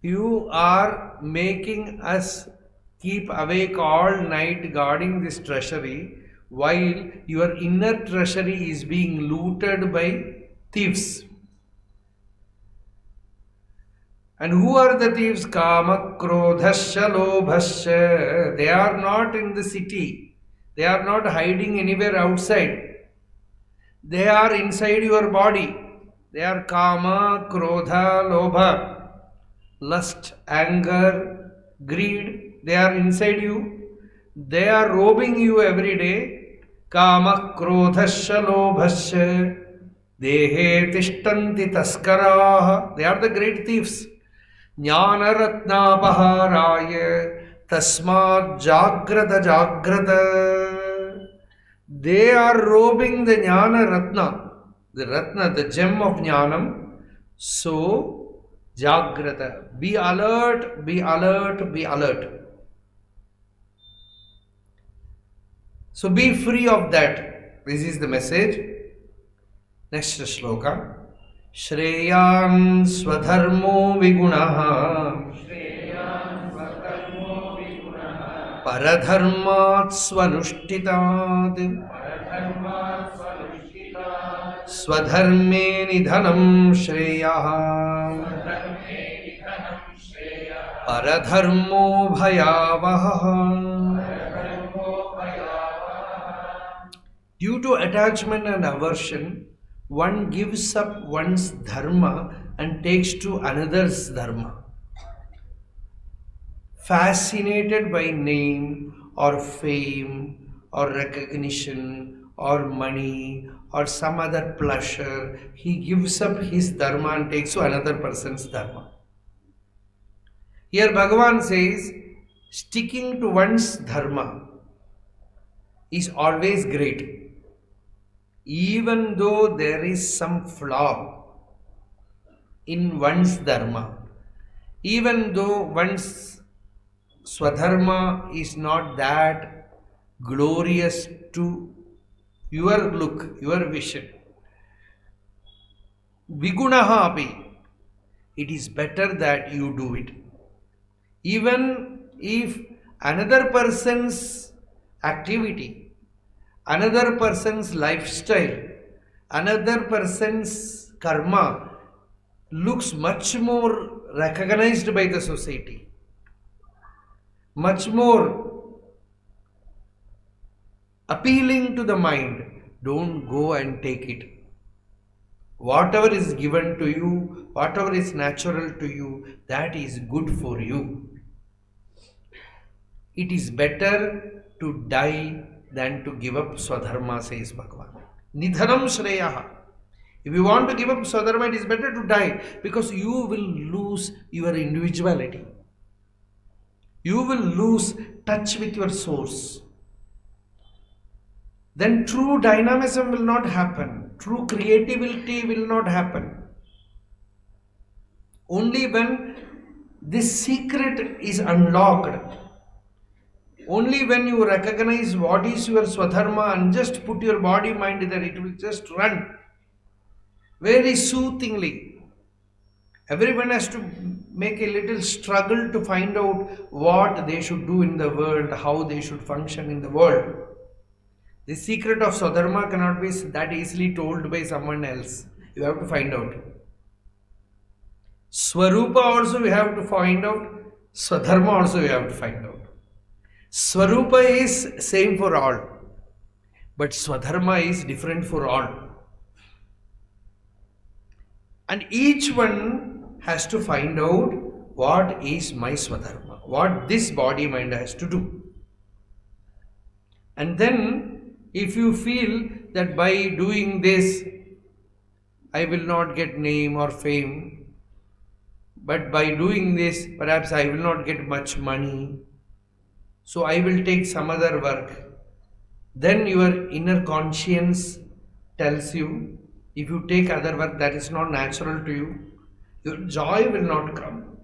you are making us keep awake all night guarding this treasury while your inner treasury is being looted by thieves." And who are the thieves? Kama, Krodhasya, Lobhasya. They are not in the city. They are not hiding anywhere outside. They are inside your body. They are Kama, Krodha, Lobha. Lust, anger, greed. They are inside you. They are robbing you every day. Kama, Krodhasya, Lobhasya. Dehe tishtanti taskaraha. They are the great thieves. Jnanaratnapaharaya tasmat jagrata jagrata. They are robbing the Jnana Ratna, the gem of Jnanam. So, jagrata. Be alert, be alert, be alert. So, be free of that. This is the message. Next shloka. Shreyan swadharmo vigunaha paradharmat swanushtitat swadharme nidhanam shreyaha paradharmo bhayavaha. Due to attachment and aversion, one gives up one's dharma and takes to another's dharma. Fascinated by name or fame or recognition or money or some other pleasure, he gives up his dharma and takes to another person's dharma. Here Bhagavan says, sticking to one's dharma is always great. Even though there is some flaw in one's dharma, even though one's swadharma is not that glorious to your look, your vision, vigunaha api, it is better that you do it. Even if another person's activity, another person's lifestyle, another person's karma looks much more recognized by the society, much more appealing to the mind, don't go and take it. Whatever is given to you, whatever is natural to you, that is good for you. It is better to die than to give up Swadharma, says Bhagavan. Nidhanam Shreyaha. If you want to give up Swadharma, it is better to die, because you will lose your individuality. You will lose touch with your source. Then true dynamism will not happen. True creativity will not happen. Only when this secret is unlocked, only when you recognize what is your Swadharma and just put your body mind there, it will just run very soothingly. Everyone has to make a little struggle to find out what they should do in the world, how they should function in the world. The secret of Swadharma cannot be that easily told by someone else. You have to find out. Swarupa also we have to find out. Swadharma also we have to find out. Swarupa is same for all, but Swadharma is different for all. And each one has to find out what is my Swadharma, what this body mind has to do. And then if you feel that by doing this I will not get name or fame, but by doing this perhaps I will not get much money, so I will take some other work, then your inner conscience tells you, if you take other work that is not natural to you, your joy will not come.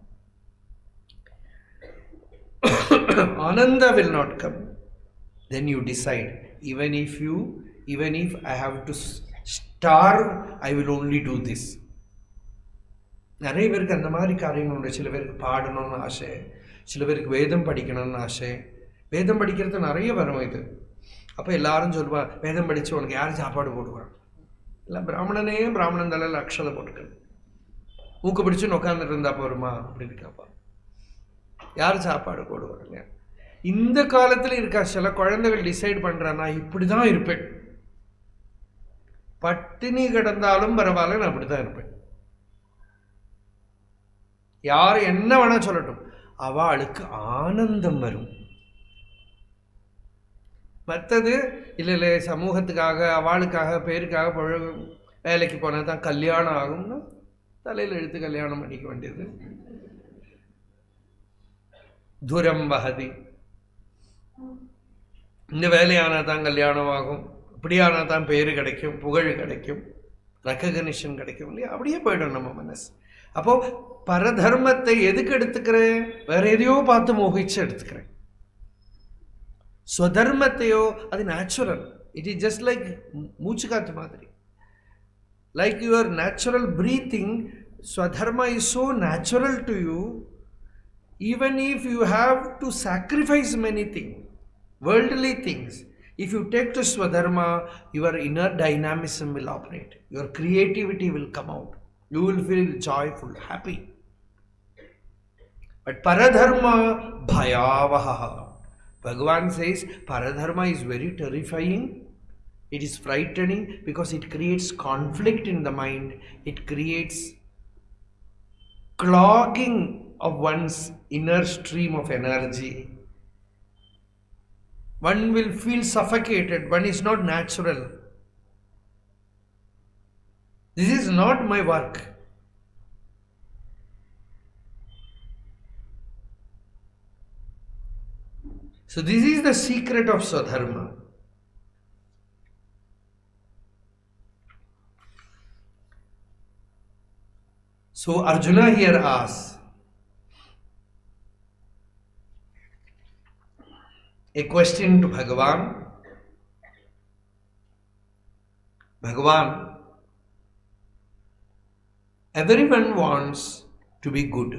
Ananda will not come. Then you decide, even if I have to starve, I will only do this. நிறைய பேருக்கு அந்த மாதிரி காரியங்கள் உண்டு. சில பேருக்கு பாடணும்னு ஆசை, சில பேருக்கு வேதம் படிக்கணும்னு ஆசை. வேதம் படிக்கிறது நிறைய வரும் இது. அப்போ எல்லாரும் சொல்லுவா, வேதம் படித்து உனக்கு யார் சாப்பாடு போடுவான்? இல்லை, பிராமணன் தலையில் அக்ஷதை போட்டுக்கணும், மூக்கு பிடிச்சுன்னு உட்காந்துட்டு இருந்தா போருமா அப்படின்னு கேட்பா. யார் சாப்பாடு போடுவாங்க? இந்த காலத்தில் இருக்கா சில குழந்தைகள் டிசைட் பண்ணுறான்னா, இப்படி தான் இருப்பேன், பட்டினி கிடந்தாலும் பரவாயில்ல, நான் அப்படி தான் இருப்பேன். யார் என்ன வேணா சொல்லட்டும், அவளுக்கு ஆனந்தம் வரும். மற்றது இல்லை சமூகத்துக்காக அவளுக்காக பேருக்காக வேலைக்கு போனால் தான் கல்யாணம் ஆகும்னா தலையில் எடுத்து கல்யாணம் பண்ணிக்க வேண்டியது. தூரம் வகதி, இந்த வேலையானால் தான் கல்யாணம் ஆகும், இப்படியானால் தான் பேரு கிடைக்கும், புகழ் கிடைக்கும், ரெக்கக்னிஷன் கிடைக்கும் இல்லையா? அப்படியே போய்டும் நம்ம மனசு. அப்போ பரதர்மத்தை எதுக்கு எடுத்துக்கிறேன்? வேற எதையோ பார்த்து மோகிச்சு எடுத்துக்கிறேன். ஸ்வதர்மத்தையோ அது natural. It is just like மூச்சு காத்து மாதிரி. லைக் யுவர் நேச்சுரல் பிரீத்திங், ஸ்வதர்மா is so natural to you. Even if you have to sacrifice many things, worldly things, if you take to Swadharma, your inner dynamism will operate. Your creativity will come out. You will feel joyful, happy. But Paradharma bhayavaha. Bhagavan says Paradharma is very terrifying. It is frightening because it creates conflict in the mind. It creates clogging of one's inner stream of energy. One will feel suffocated. One is not natural. This is not my work. So this is the secret of Swadharma. So Arjuna here asks a question to Bhagavan. Bhagavan, everyone wants to be good.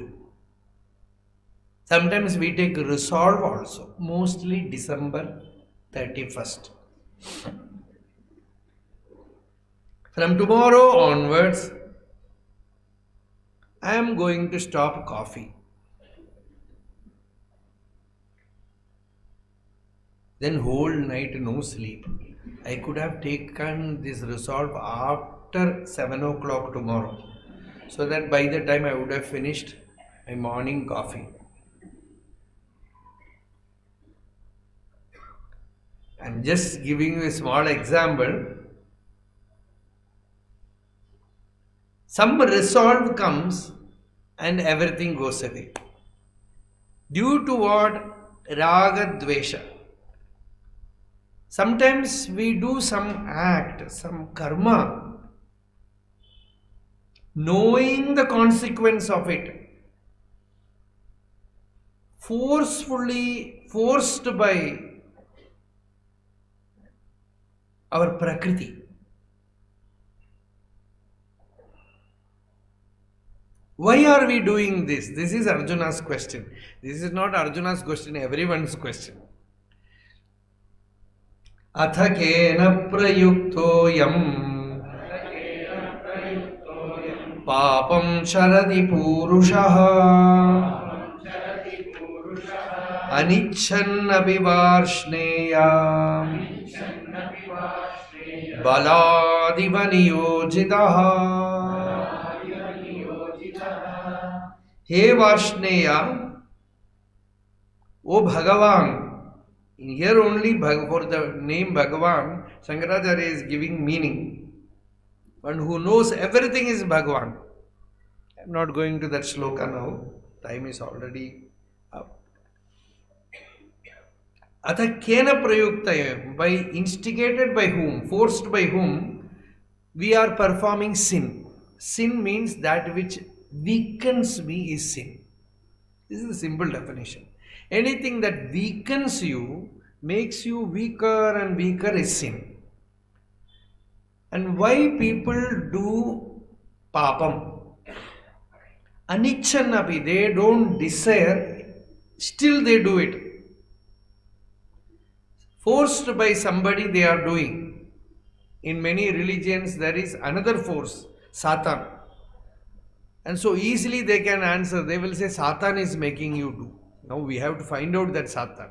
Sometimes we take resolve also, mostly December 31st. From tomorrow onwards, I am going to stop coffee. Then whole night no sleep. I could have taken this resolve after 7 o'clock tomorrow, so that by the time I would have finished my morning coffee. I'm just giving you a small example. Some resolve comes and everything goes away. Due to what? Raga Dvesha. Sometimes we do some act, some karma, knowing the consequence of it, forced by our Prakriti. Why are we doing this? This is Arjuna's question. This is not Arjuna's question, everyone's question. Atha kena prayuktoyam papam charati purushaha anichannapi varshneya baladiva niyojitaha. He Varshneya, O Bhagavan. Here only for the name Bhagavan, Shankaracharya is giving meaning. One who knows everything is Bhagavan. I am not going to that shloka now. Time is already up. Atha kena prayuktaya, by instigated by whom, forced by whom, we are performing sin. Sin means that which weakens me is sin. This is a simple definition. Anything that weakens you, makes you weaker and weaker is sin. And why people do papam? Anichannapi, they don't desire, still they do it. Forced by somebody they are doing. In many religions there is another force, Satan. And so easily they can answer, they will say Satan is making you do. Now we have to find out that Satan.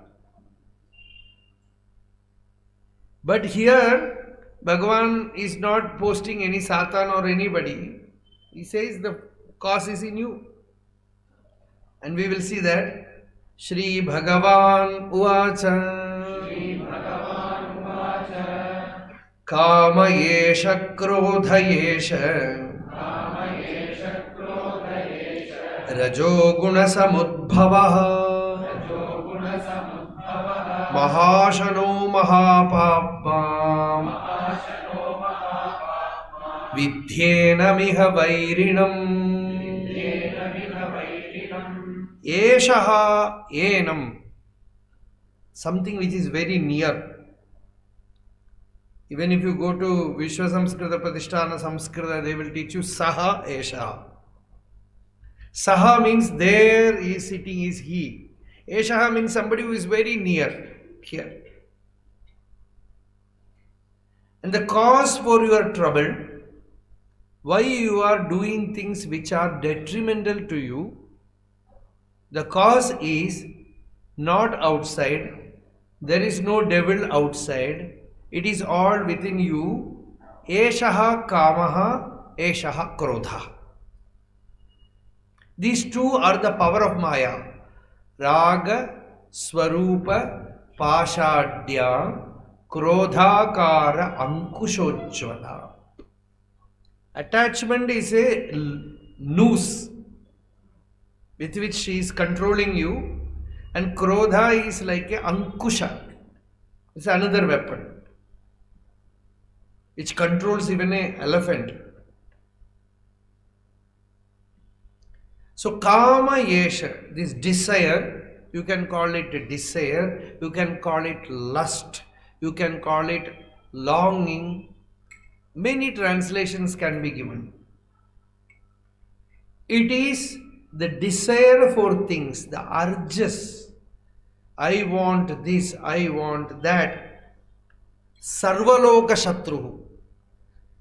But here Bhagavan is not posting any Satan or anybody. He says the cause is in you. And we will see that Shri Bhagavan Uvacha Kama Yesha Krodha Yesha Rajo Guna Samudbhavaha Mahashano Mahapapam Vidhyena Miha Vairinam Eshaha Enam, something which is very near. Even if you go to Vishwa Samskrita Pratishtana Samskrita, they will teach you Saha Eshaha. Saha means there he is sitting, is he. Eshaha means somebody who is very near, here. And the cause for your trouble, why you are doing things which are detrimental to you, the cause is not outside, there is no devil outside, it is all within you. Eshaha kamaha, eshaha krodha. These two are the power of Maya. Raga, Swarupa, Pashadya, Krodhakara, Ankushojvala. Attachment is a noose with which she is controlling you, and Krodha is like a Ankusha. It's another weapon which controls even an elephant. So Kama Yesha, this desire, you can call it a desire, you can call it lust, you can call it longing. Many translations can be given. It is the desire for things, the urges. I want this, I want that. Sarvaloka Shatruhu.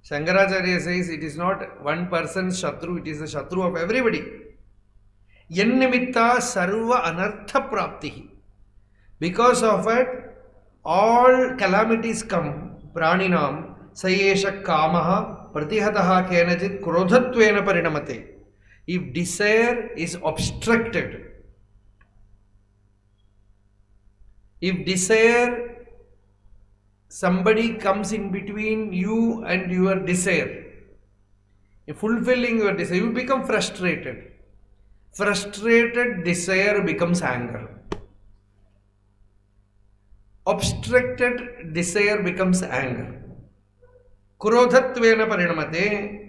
Shankaracharya says it is not one person's Shatru, it is the Shatru of everybody. Yannimitta sarva anartha praptihi. Because of it, all calamities come. Praninam sayesha kamaha pratihataha kenajit krodhatvena parinamate. If desire is obstructed, if desire, somebody comes in between you and your desire, in fulfilling your desire, you become frustrated. Frustrated desire becomes anger. Obstructed desire becomes anger. Krodhatvena parinamate.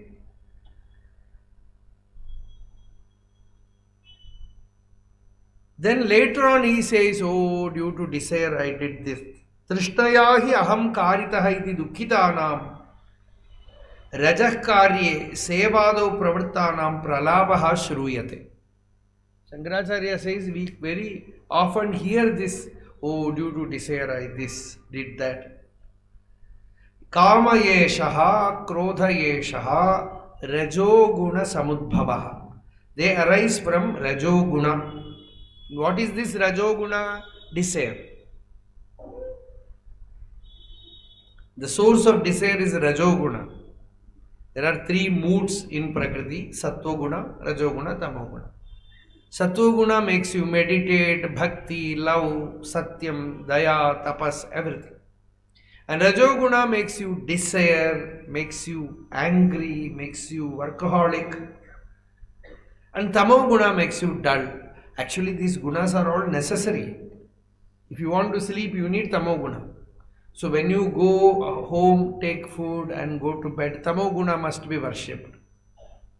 Then later on he says, oh, due to desire I did this. Trishnayahi aham karitaha iti dukhitanam rajah karye sevado pravrittanam pralavaha shruyate. Shankaracharya says we very often hear this, oh, due to desire I this, did that. Kama yeshaha, krodha yeshaha, rajoguna samudbhavaha. They arise from rajoguna. What is this rajoguna? Desire. The source of desire is rajoguna. There are three moods in Prakriti: Sattva-guna, Rajoguna, Tamoguna. Sattva-guna makes you meditate, bhakti, love, satyam, daya, tapas, everything. And Rajoguna makes you desire, makes you angry, makes you workaholic. And Tamoguna makes you dull. Actually, these gunas are all necessary. If you want to sleep, you need Tamoguna. So when you go home, take food and go to bed, Tamoguna must be worshipped.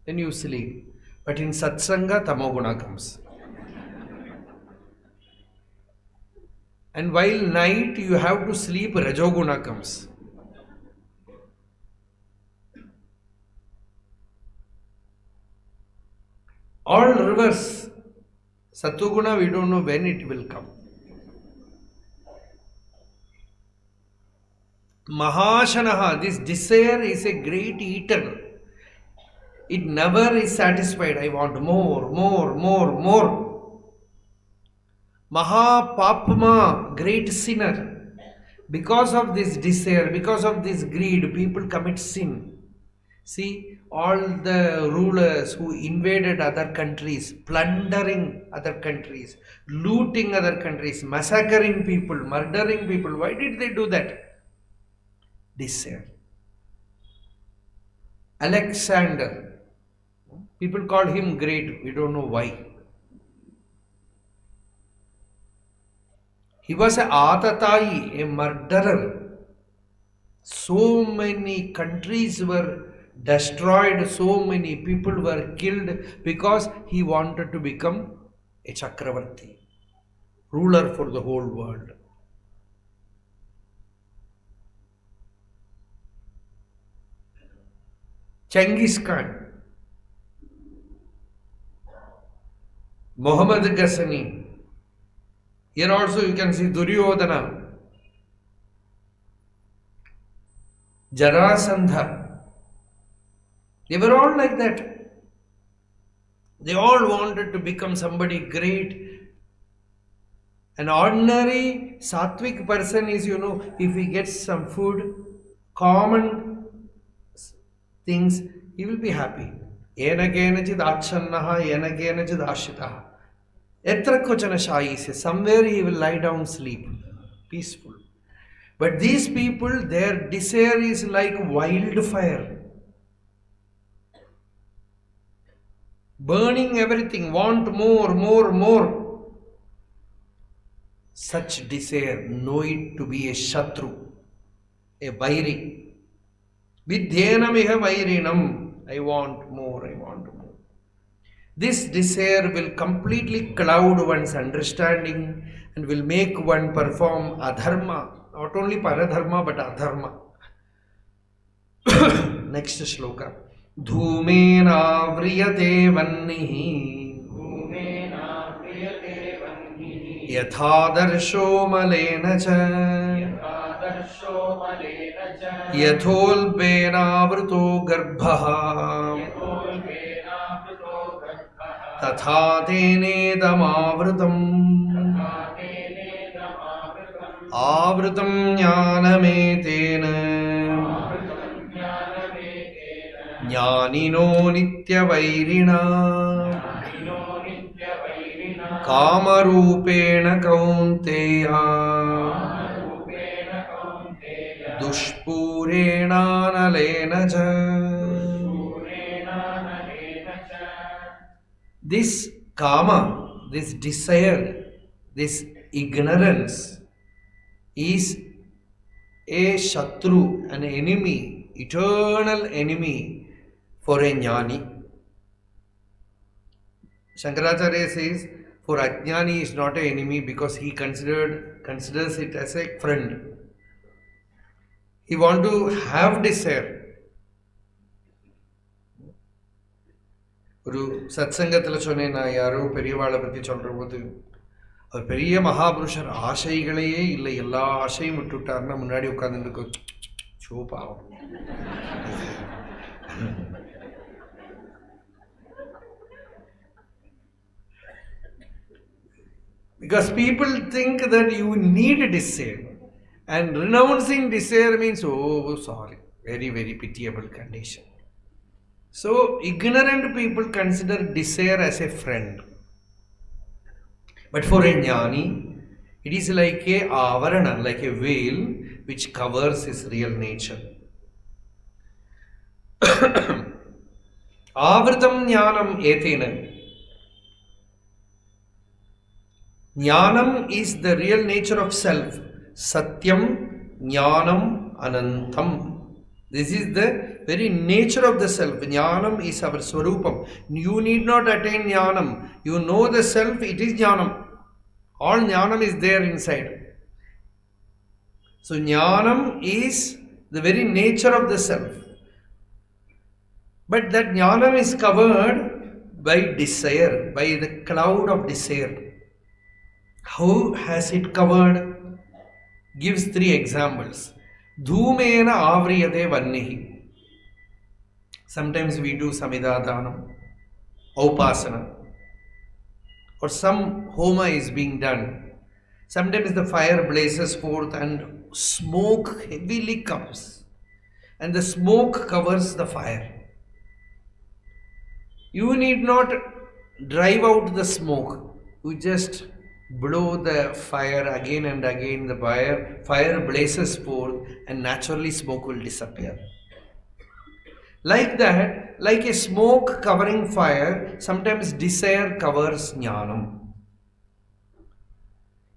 Then you sleep. But in Satsanga, Tamoguna comes. And while night you have to sleep, Rajoguna comes. All reverse. Sattva-guna, we don't know when it will come. Mahashanaha, this desire is a great eater. It never is satisfied. I want more, more, more, more. Mahapapma, great sinner. Because of this desire, because of this greed, people commit sin. See, all the rulers who invaded other countries, plundering other countries, looting other countries, massacring people, murdering people. Why did they do that? Desire. Alexander, people call him great, we don't know why. He was a Atatai, a murderer. So many countries were destroyed, so many people were killed because he wanted to become a Chakravarti, ruler for the whole world. Genghis Khan, Muhammad Ghazni. Here also you can see Duryodhana, Jarasandha. They were all like that. They all wanted to become somebody great. An ordinary sattvic person is, if he gets some food, common things, he will be happy. Yena kenachid achannaha, yena kenachid ashitaha. Etra kochana shayise. Somewhere he will lie down, sleep, peaceful. But these people, their desire is like wildfire. Burning everything, want more, more, more. Such desire, know it to be a Shatru, a Vairi. Vidyenamiha Vairinam. I want more, I want more. This desire will completely cloud one's understanding and will make one perform adharma. Not only paradharma but adharma. Next shloka. Dhumena vriyate vannihi Yathadarsho malena cha यथोल्बेनावृतो गर्भः तथा तेनेदमावृतम् आवृतं ज्ञानमेतेन ज्ञानिनो नित्यवैरिणा कामरूपेण कौन्तेय दुष्पूरेणानलेन च. This kama, this desire, this ignorance is a shatru, an enemy, eternal enemy for a jnani. Shankaracharya says, for ajnani is not an enemy because he considers it as a friend. He wants to have desire. ஒரு சத்சங்கத்தில் சொன்னேன், நான் யாரோ பெரியவாளை பற்றி சொல்கிற போது, அவர் பெரிய மகாபுருஷர், ஆசைகளையே இல்லை, எல்லா ஆசையும் விட்டுவிட்டார்னா முன்னாடி உட்காந்துருக்கு சோபாவம். Because people think that you need desire, and renouncing desire means, oh sorry, very very pitiable condition. So ignorant people consider desire as a friend, but for a jnani it is like a avarana, like a veil which covers his real nature. Avritam jnanam etena. Jnanam is the real nature of self. Satyam jnanam anantam. This is the very nature of the self. Jnanam is our swarupam. You need not attain jnanam. You know the self, it is jnanam. All jnanam is there inside. So jnanam is the very nature of the self. But that jnanam is covered by desire, by the cloud of desire. How has it covered? Gives 3 examples. Dhumena avriyate vannihi. Sometimes we do samidhadanam, upasana, or some homa is being done. Sometimes the fire blazes forth and smoke heavily comes, and the smoke covers the fire. You need not drive out the smoke. You just blow the fire again and again. The fire blazes forth and naturally smoke will disappear. Like that, like a smoke covering fire, sometimes desire covers jnanam.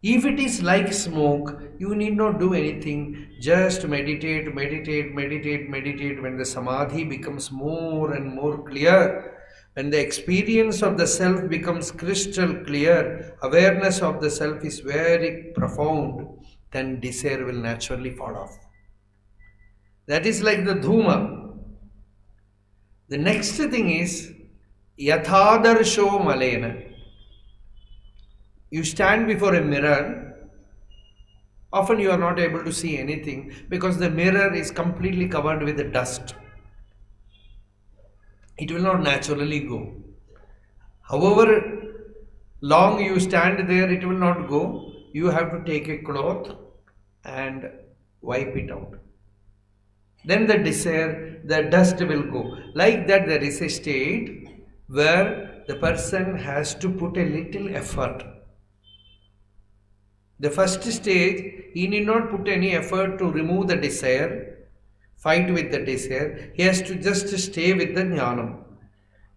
If it is like smoke, you need not do anything. Just meditate, meditate, meditate, meditate. When the samadhi becomes more and more clear, when the experience of the self becomes crystal clear, awareness of the self is very profound, then desire will naturally fall off. That is like the dhuma. The next thing is yathadarsho malena. You stand before a mirror. Often you are not able to see anything because the mirror is completely covered with the dust. It will not naturally go. However long you stand there, it will not go. You have to take a cloth and wipe it out. Then the desire, the dust will go. Like that, there is a state where the person has to put a little effort. The first stage, he need not put any effort to remove the desire, fight with the desire. He has to just stay with the jnanam.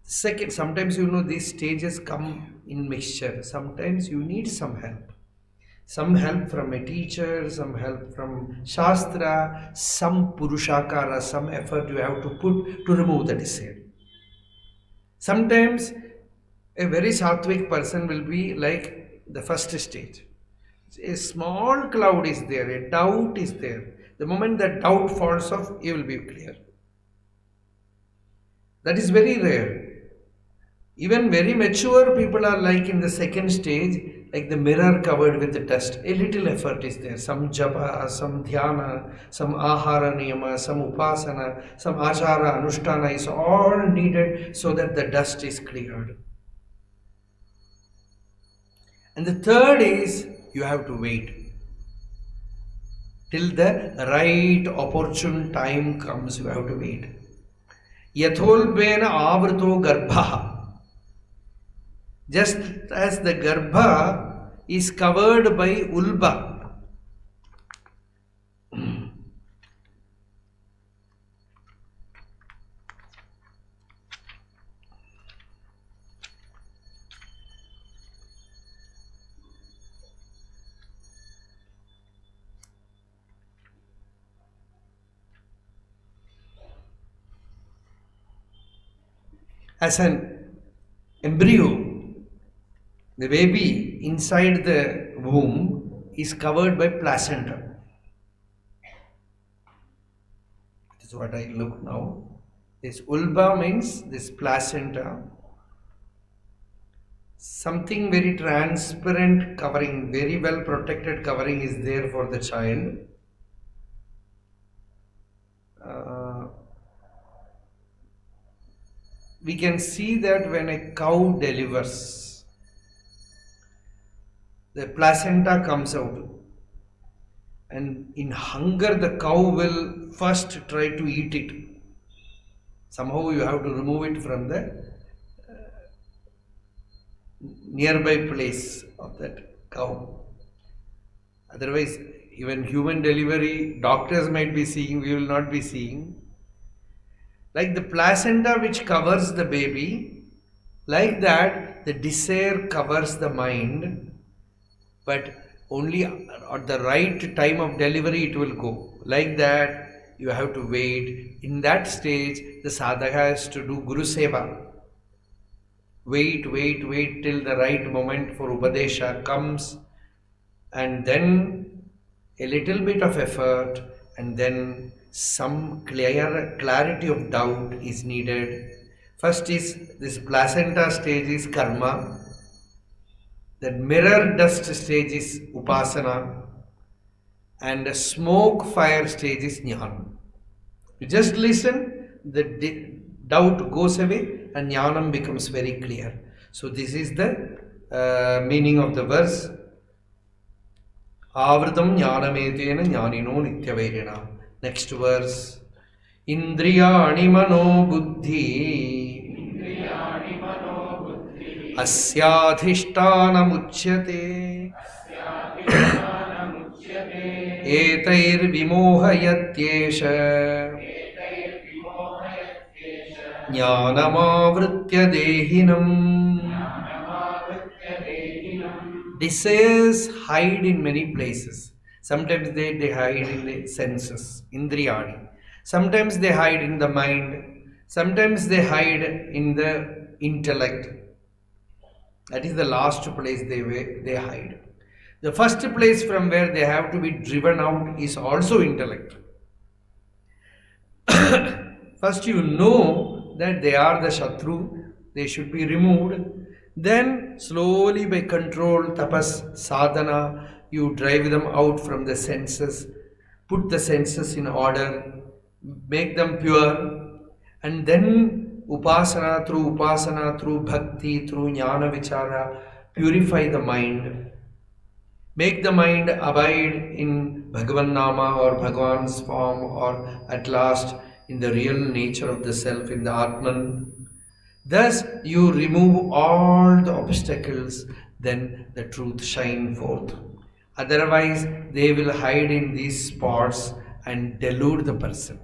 Second, sometimes these stages come in mixture. Sometimes you need some help. Some help from a teacher, some help from Shastra, some Purushakara, some effort you have to put to remove the desire. Sometimes a very sattvic person will be like the first stage. A small cloud is there, a doubt is there. The moment that doubt falls off, you will be clear. That is very rare. Even very mature people are like in the second stage, like the mirror covered with the dust. A little effort is there. Some japa, some dhyana, some ahara niyama, some upasana, some achara, anushtana is all needed so that the dust is cleared. And the third is you have to wait till the right opportune time comes. You have to wait. Yatholbena avrito garbha. Just as the garbha is covered by ulba. As an embryo, the baby inside the womb is covered by placenta. This is what I look now. This ulba means this placenta. Something very transparent covering, very well protected covering is there for the child. We can see that when a cow delivers, the placenta comes out, and in hunger the cow will first try to eat it. Somehow you have to remove it from the nearby place of that cow. Otherwise, even human delivery, doctors might be seeing, we will not be seeing. Like the placenta which covers the baby, like that the desire covers the mind, but only at the right time of delivery it will go. Like that you have to wait. In that stage the sadhaka has to do Guru Seva. Wait till the right moment for Upadesha comes, and then a little bit of effort, and then some clarity of doubt is needed. First is this placenta stage is karma, the mirror dust stage is upasana, and the smoke fire stage is jnana. You just listen, the doubt goes away and jnanam becomes very clear. So this is the meaning of the verse. Avritam jnanametena jnanino nityavairina. Next verse. Indriyani mano buddhi asyadhishthana muchyate etair vimohayatyesha jnanamavritya dehinam. Desires hide in many places. Sometimes they hide in the senses, indriyani. Sometimes they hide in the mind. Sometimes they hide in the intellect. That is the last place they hide. The first place from where they have to be driven out is also intellect. First you know that they are the Shatru, they should be removed. Then slowly by control, tapas, sadhana, you drive them out from the senses, put the senses in order, make them pure, and then upasana, through bhakti, through jnana vichara, purify the mind. Make the mind abide in Bhagavan Nama or Bhagavan's form, or at last in the real nature of the self, in the Atman. Thus you remove all the obstacles, then the truth shine forth. Otherwise they will hide in these spots and delude the person.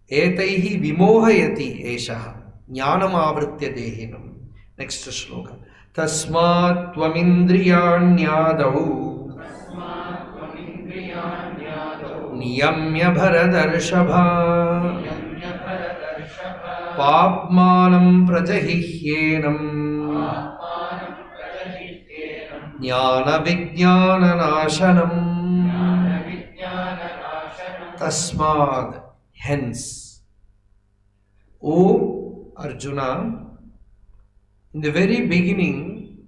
Etaihi vimohayati eshaha jnanam avritya dehinam. Next shloka. Tasmat tvamindriyanyadau niyamya bharadarshava papmanam prajahihyenam jnana vijnana nashanam. Tasmad, hence. O Arjuna, In the very beginning,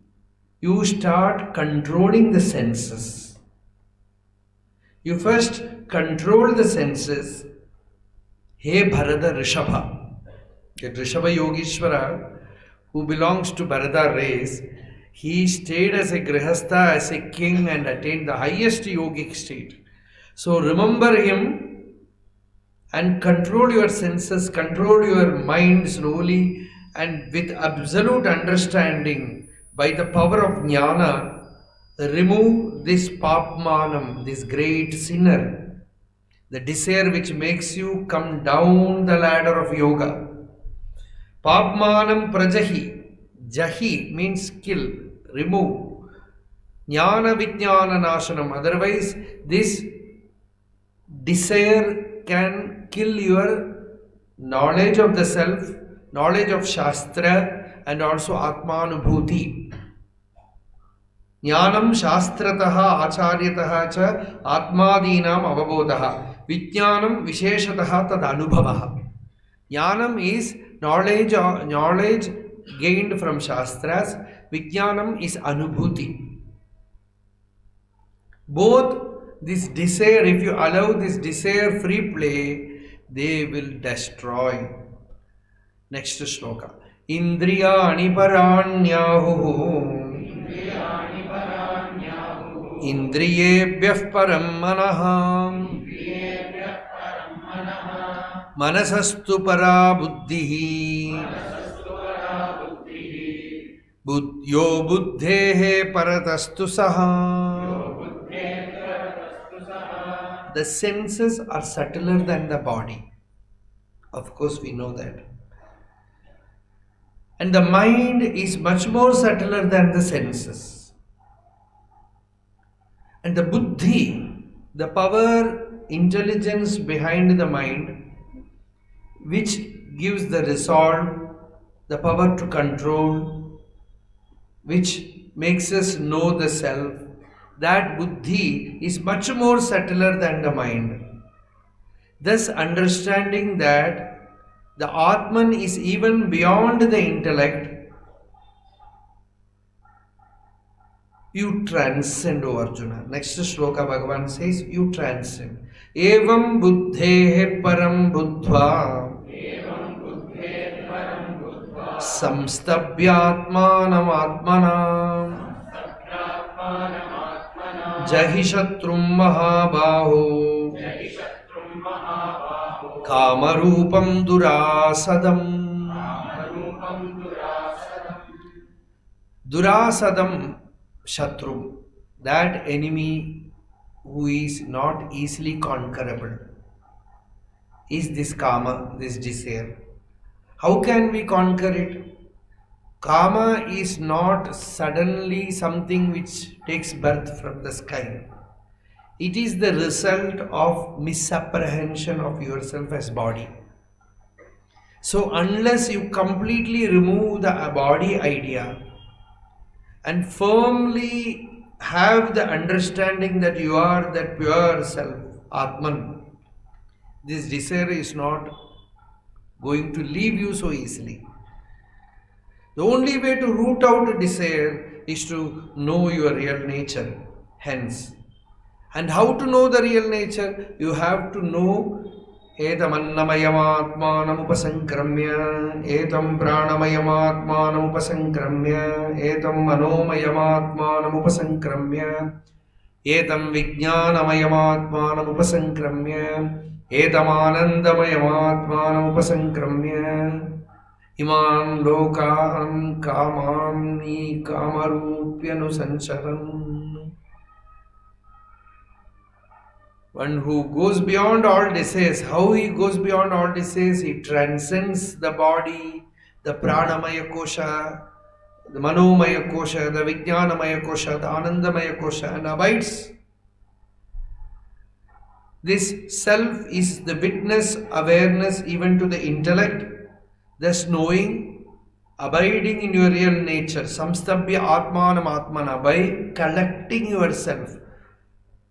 you start controlling the senses. You first control the senses. Hey Bharata Rishabha. The Rishabha Yogeshwara, who belongs to Bharata race, he stayed as a grihastha, as a king, and attained the highest yogic state. So remember him and control your senses, control your mind slowly, and with absolute understanding, by the power of jnana, remove this papmanam, this great sinner, the desire which makes you come down the ladder of yoga. Papmanam prajahi, jahi means kill, remove. Jnana vijnana nashanam, otherwise this desire can kill your knowledge of the self, knowledge of Shastra, and also Atmanubhuti. Jnanam Shastrataha Acharyataha cha Atmadinam Avabodhaha. Vijnanam Visheshataha tad Anubhavaha. Jnanam is knowledge gained from Shastras. Vijnanam is Anubhuti. Both this desire, if you allow this desire free play, they will destroy. Next shloka. Indriyani paranyahu Indriyebhyah param manaha Manasastu para buddhihi Buddhyo buddhehe paratastu saha. The senses are subtler than the body. Of course, we know that. And the mind is much more subtler than the senses. And the buddhi, the power, intelligence behind the mind, which gives the resolve, the power to control, which makes us know the self, that buddhi is much more subtler than the mind. Thus, understanding that the Atman is even beyond the intellect, you transcend, O Arjuna. Next shloka Bhagavan says, you transcend. Evam buddhehe param buddhva samstabhyatmanam atmanam jahi shatrum mahabaho Kamarupam durasadam. Durasadam Shatru, that enemy who is not easily conquerable, is this Kama, this desire. How can we conquer it? Kama is not suddenly something which takes birth from the sky. It is the result of misapprehension of yourself as body. So unless you completely remove the body idea and firmly have the understanding that you are that pure self, Atman, this desire is not going to leave you so easily. The only way to root out desire is to know your real nature. Hence, and how to know the real nature? You have to know etam annamayamatmanam upasankramya, etam pranamayamatmanam upasankramya, etam manomayamatmanam upasankramya, etam vijnanamayamatmanam upasankramya, etam anandamayamatmanam upasankramya, iman lokaan kamani kamarupyanu sancharan. One who goes beyond all desires, how he goes beyond all desires? He transcends the body, the pranamaya kosha, the manomaya kosha, the vijnanamaya kosha, the anandamaya kosha, and abides. This self is the witness, awareness even to the intellect, thus knowing, abiding in your real nature, samstabhya atmanam atmana, by collecting yourself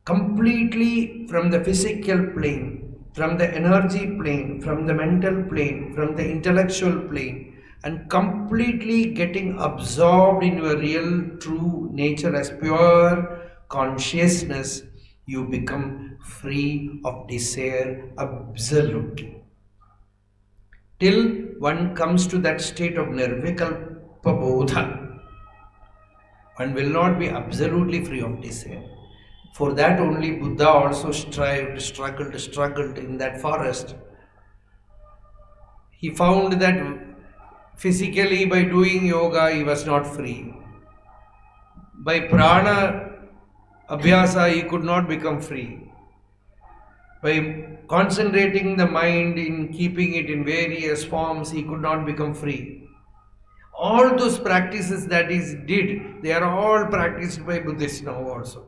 completely from the physical plane, from the energy plane, from the mental plane, from the intellectual plane, and completely getting absorbed in your real true nature as pure consciousness, you become free of desire absolutely. Till one comes to that state of nirvikalpa bodha, one will not be absolutely free of desire. For that only Buddha also struggled in that forest. He found that physically by doing yoga he was not free. By prana abhyasa he could not become free. By concentrating the mind in keeping it in various forms, he could not become free. All those practices that he did, they are all practiced by Buddhists now also.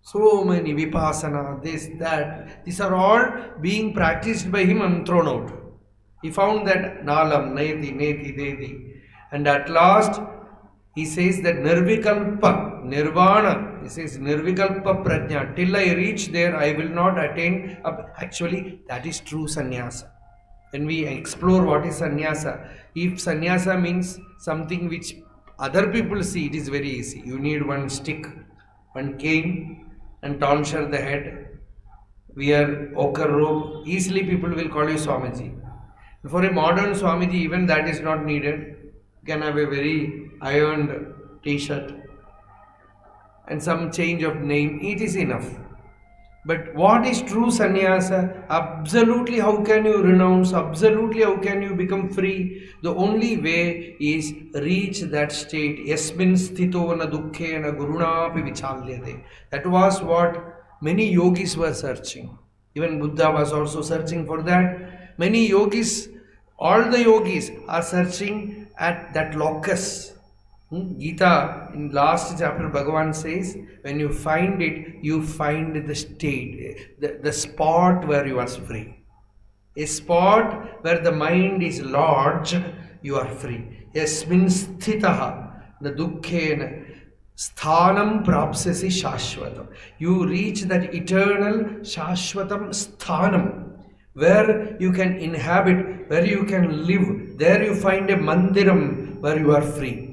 So many vipassana, this, that, these are all being practiced by him and thrown out. He found that nalam, neti, neti, deti. And at last, he says that nirvikalpa, nirvana, he says nirvikalpa prajna, till I reach there, I will not attain. Actually, that is true sannyasa. When we explore what is sannyasa, if sannyasa means something which other people see, it is very easy. You need one stick, one cane, and tonsure the head, wear ochre robe. Easily people will call you Swamiji. For a modern Swamiji, even that is not needed. You can have a very ironed t-shirt and some change of name. It is enough. But what is true sannyasa? Absolutely how can you renounce? Absolutely how can you become free? The only way is reach that state. Yasmin sthito na dukkhe na gurunapi vichalyate. That was what many yogis were searching. Even Buddha was also searching for that. Many yogis, all the yogis are searching at that locus. Gita, in last chapter, Bhagavad says, when you find it, you find the state, the spot where you are free. A spot where the mind is lodged, you are free. Yasmin sthitaha, the dukkhena, sthanam prapsasi shashvatam. You reach that eternal shashvatam sthanam, where you can inhabit, where you can live. There you find a mandiram where you are free.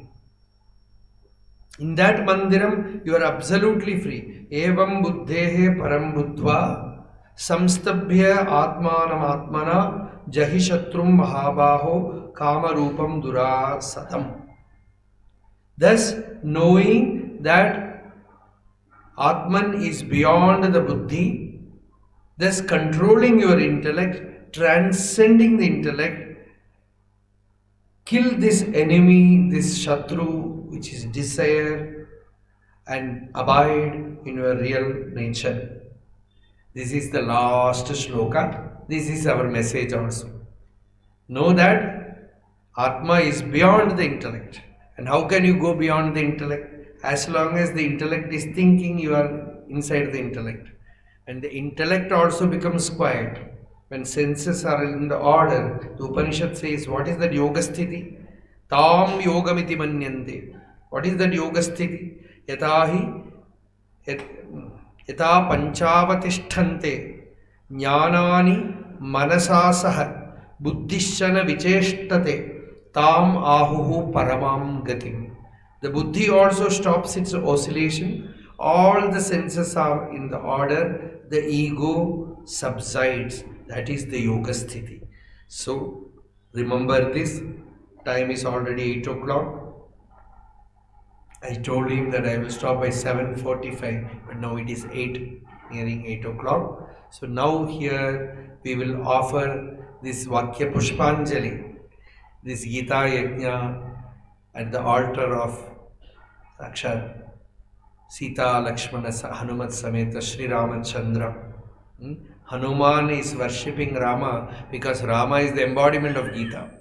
In that mandiram, you are absolutely free. Evam buddhehe param buddhva samstabhya atmanam atmana jahi shatrum mahabaho kamarupam durasatam. Thus, knowing that Atman is beyond the buddhi, thus controlling your intellect, transcending the intellect, kill this enemy, this shatru, which is desire, and abide in your real nature. This is the last shloka. This is our message also. Know that Atma is beyond the intellect. And how can you go beyond the intellect? As long as the intellect is thinking, you are inside the intellect. And the intellect also becomes quiet. When senses are in the order, the Upanishad says, what is that yoga sthiti? Tam yogamiti manyante. What is that yoga sthiti? Yatahi yata panchavatishtante jnanani manasasah buddhishana vicheshtate tam ahuhu paramam gatim. The buddhi also stops its oscillation. All the senses are in the order. The ego subsides. That is the yoga sthiti. So remember this. Time is already 8 o'clock. I told him that I will stop by 7:45, but now it is 8, nearing 8 o'clock. So now here we will offer this Vakya Pushpanjali, this Gita Yajna at the altar of Sakshat Sita Lakshmana Hanumat Sameta Shri Ramachandra. Hanuman is worshipping Rama because Rama is the embodiment of Gita.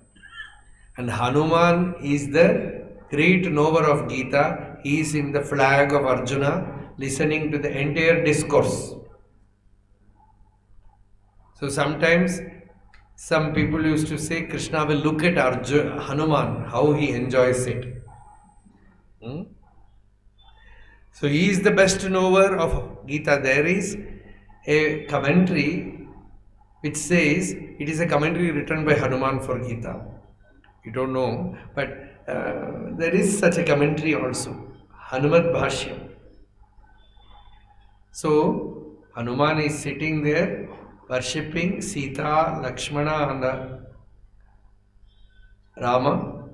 And Hanuman is the great knower of Gita. He is in the flag of Arjuna, listening to the entire discourse. So sometimes some people used to say Krishna will look at Hanuman, how he enjoys it. So he is the best knower of Gita. There is a commentary which says, it is a commentary written by Hanuman for Gita. You don't know, but there is such a commentary also, Hanumat Bhashyam. So Hanuman is sitting there worshipping Sita, Lakshmana and Rama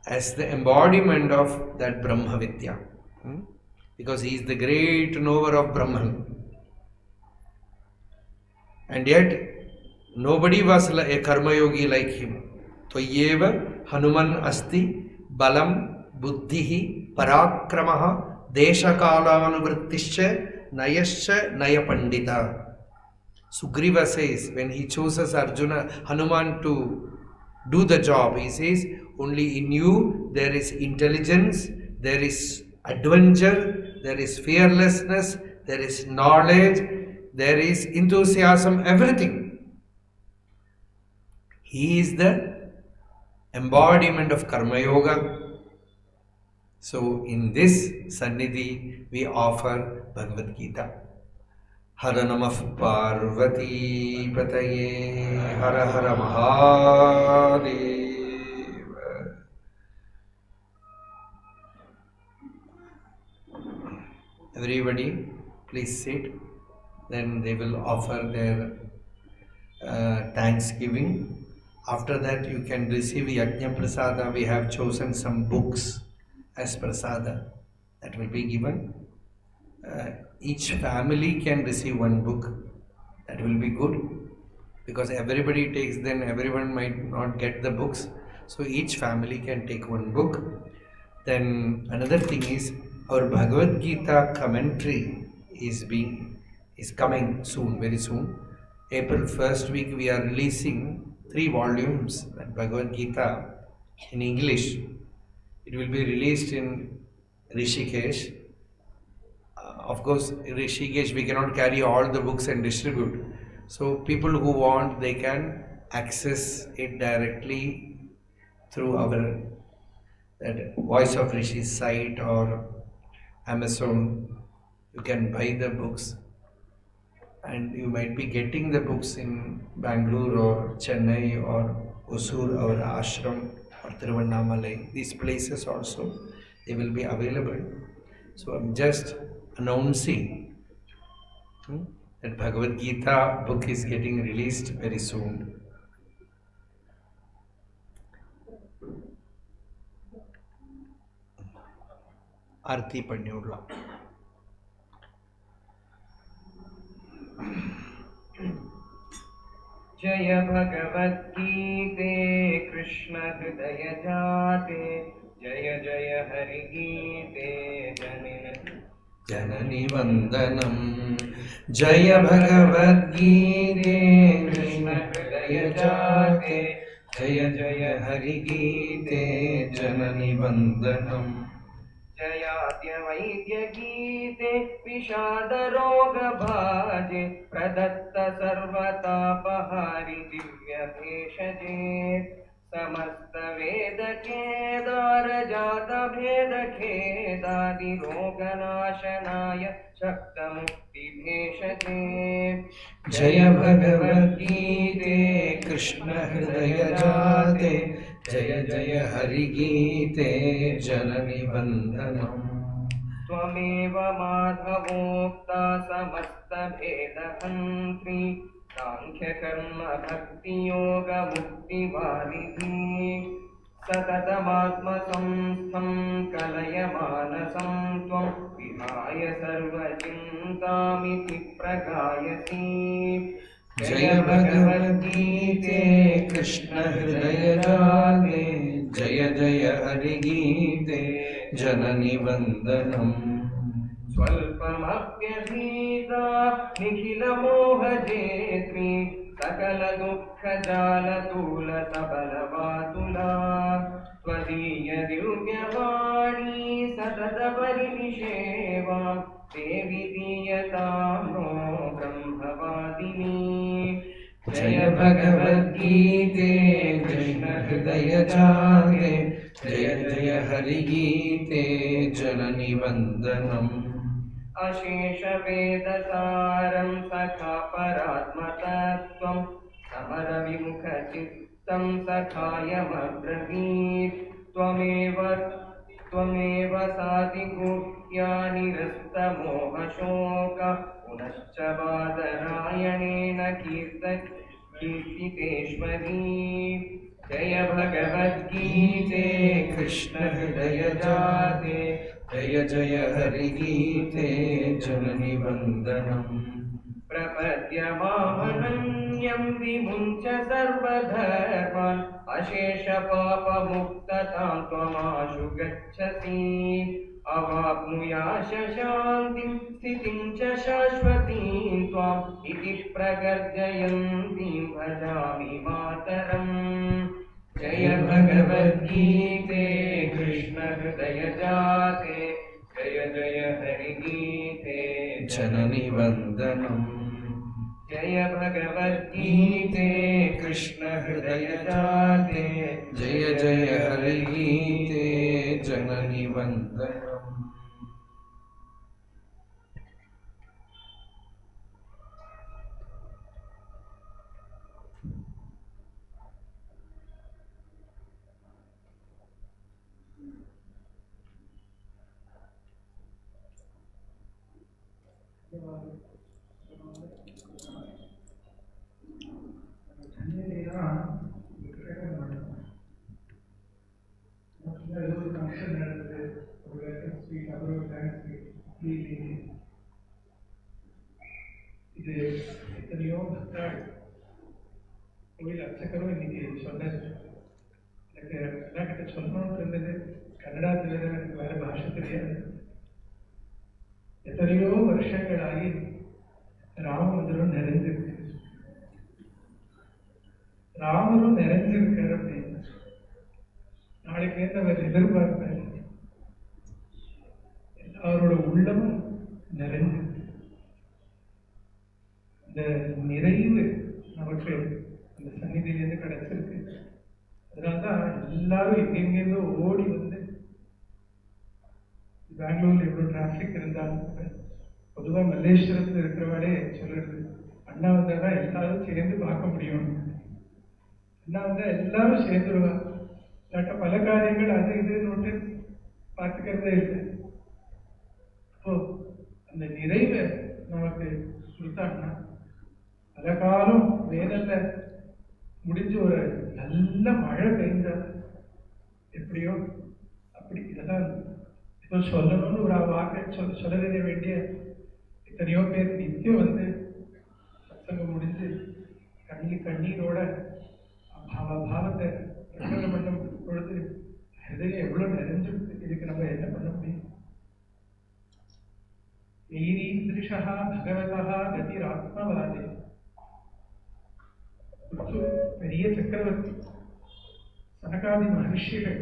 as the embodiment of that Brahma Vidya. Because he is the great knower of Brahman. And yet, nobody was a karma yogi like him. Tvayyeva Hanuman asti balam buddhihi parakramaha deshakalanuvrittischa nayascha nayapandita. Sugriva says, when he chooses Hanuman to do the job, he says, only in you there is intelligence, there is adventure, there is fearlessness, there is knowledge, there is enthusiasm, everything. He is the embodiment of Karma Yoga. So in this Sannidhi, we offer Bhagavad Gita. Hara Namah Parvati Pataye Hara Hara Mahadeva. Everybody, please sit. Then they will offer their thanksgiving. After that, you can receive Yajna Prasada. We have chosen some books as Prasada that will be given. Each family can receive one book. That will be good, because everybody takes, then everyone might not get the books. So each family can take one book. Then another thing is, our Bhagavad Gita commentary is coming soon, very soon. April 1st week we are releasing 3 volumes of Bhagavad Gita in English. It will be released in Rishikesh. Of course, in Rishikesh we cannot carry all the books and distribute. So people who want, they can access it directly through our Voice of Rishis site or Amazon. You can buy the books, and you might be getting the books in Bangalore or Chennai or Hosur or Ashram or Tiruvannamalai. These places also, they will be available. So I'm just announcing that Bhagavad Gita book is getting released very soon. Arti Panyurla. Jaya Bhagavad Gita Krishna Hridaya Jate Jaya Jaya Hari Gita Janani Vandanam. Jaya Bhagavad Gita Krishna Hridaya Jate Jaya Jaya Hari Gita Janani Vandanam. Jayadya Vaidya Gite Vishada Roga Bhaje Pradatta Sarvata Pahari Divya Bheshaje Samasta Veda Kedara Jata Bheda Kedadi Roganashanaya Shakta Mukti Bheshaje Jaya Bhagavad Gita Krishna Hridaya Jate Jaya Jaya Hari Gita Janani Vandanam. Tvameva Madhavokta Samasta Veda Hantri Sankhya Karma Bhakti Yoga Mukti Varidhi Satatamatma Samstham Kalayamana Samtvam Vihaya Sarva Chintamiti Pragayasi. Jaya Bhagavad Gita Krishna Hridaya Jate Jaya Jaya Hari Gita Janani Vandanam. Swalpamapyadhita Nikhila Moha Jetri Sakala Dukkha Jala Tula Sabala Vatula Tvadiya Divya Vani Satata Parinisheva Devi Diyatam No Brahmavadini. Jaya Bhagavad Gita Krishna Hridaya Jate Jaya Jaya Hari Gita Janani Vandanam. Ashesha Veda Saram Sakha Paratma Tattvam Samara Vimukha Chitta तं सखायमब्रवीत् त्वमेव साधिगुह्यानिरस्तमोहशोक पुनश्च बादरायणेन कीर्तितेश्वरी। जय भगवद्गीते कृष्ण हृदय जाते, जय जय हरिगीते जननि वन्दनम्। प्रपद्यमामनन्यं विमुञ्च सर्वधर्मान्, अशेषपापमुक्ततां त्वमाशु गच्छसि। अवाप्नुयाश शान्तिं स्थितिं च शाश्वतीं त्वाम्, इति प्रगर्जयन्तीं भजामि मातरम्। जय भगवद्गीते कृष्ण हृदय जाते, जय जय हरिगीते जननि वन्दनम्। जय भगवद्गीते कृष्ण हृदय जाते, जय जय हरिगीते जननि वन्दनम्। இது எத்தனையோ பக்தாள் கோயில் அர்ச்சகரும் இன்னைக்கு சொன்னது. எனக்கு எல்லா கிட்ட சொல்லணும்னு இருந்தது. கன்னடா தவிர எனக்கு வேற பாஷை தெரியாது. எத்தனையோ வருஷங்களாகி ராம மந்திரம் நிறைஞ்சிருக்கு. ராமரும் நிறைஞ்சிருக்காரு அப்படின்னு நாளைக்கு அவர் எதிர்பார்ப்பார். அவரோட உள்ளமும் நிறைஞ்சிருக்கு. இந்த நிறைவு நமக்கு அந்த சந்நிதியிலேருந்து கிடைச்சிருக்கு. அதனால்தான் எல்லாரும் எங்கெங்கிருந்தோ ஓடி வந்து, பெங்களூர்ல எவ்வளவு டிராபிக் இருந்தாலும் பொதுவா மல்லேஸ்வரத்தில் இருக்கிறவாடே சொல்றது, அண்ணா வந்தாதான் எல்லாரும் சேர்ந்து பார்க்க முடியும். அண்ணா வந்தா எல்லாரும் சேர்ந்துருவா. இல்லாட்ட பல காரியங்கள் அது இதுன்னு பார்த்துக்கிறதே இல்லை. அப்போ அந்த நிறைவை நமக்கு கொடுத்தாங்கன்னா, பல காலம் வேனல்ல முடிஞ்சு ஒரு நல்ல மழை பெய்ஞ்சா எப்படியோ அப்படி இதெல்லாம் ஏதோ சொல்லணும்னு ஒரு வாக்கை சொல்ல வேண்டிய எத்தனையோ பேர் நித்தியம் வந்து சத்சங்கம் முடிஞ்சு கண்ணீரோட பாவத்தை பிரகடனம் பண்ணும் பொழுது ஹிருதயம் எவ்வளவு நிறைஞ்சு இதுக்கு நம்ம என்ன பண்ண முடியும்? ஈரீந்திருஷா பகவதா கதிராத்மவாதே. பெரிய சக்கரவர்த்தி சனகாதி மகர்ஷிகள்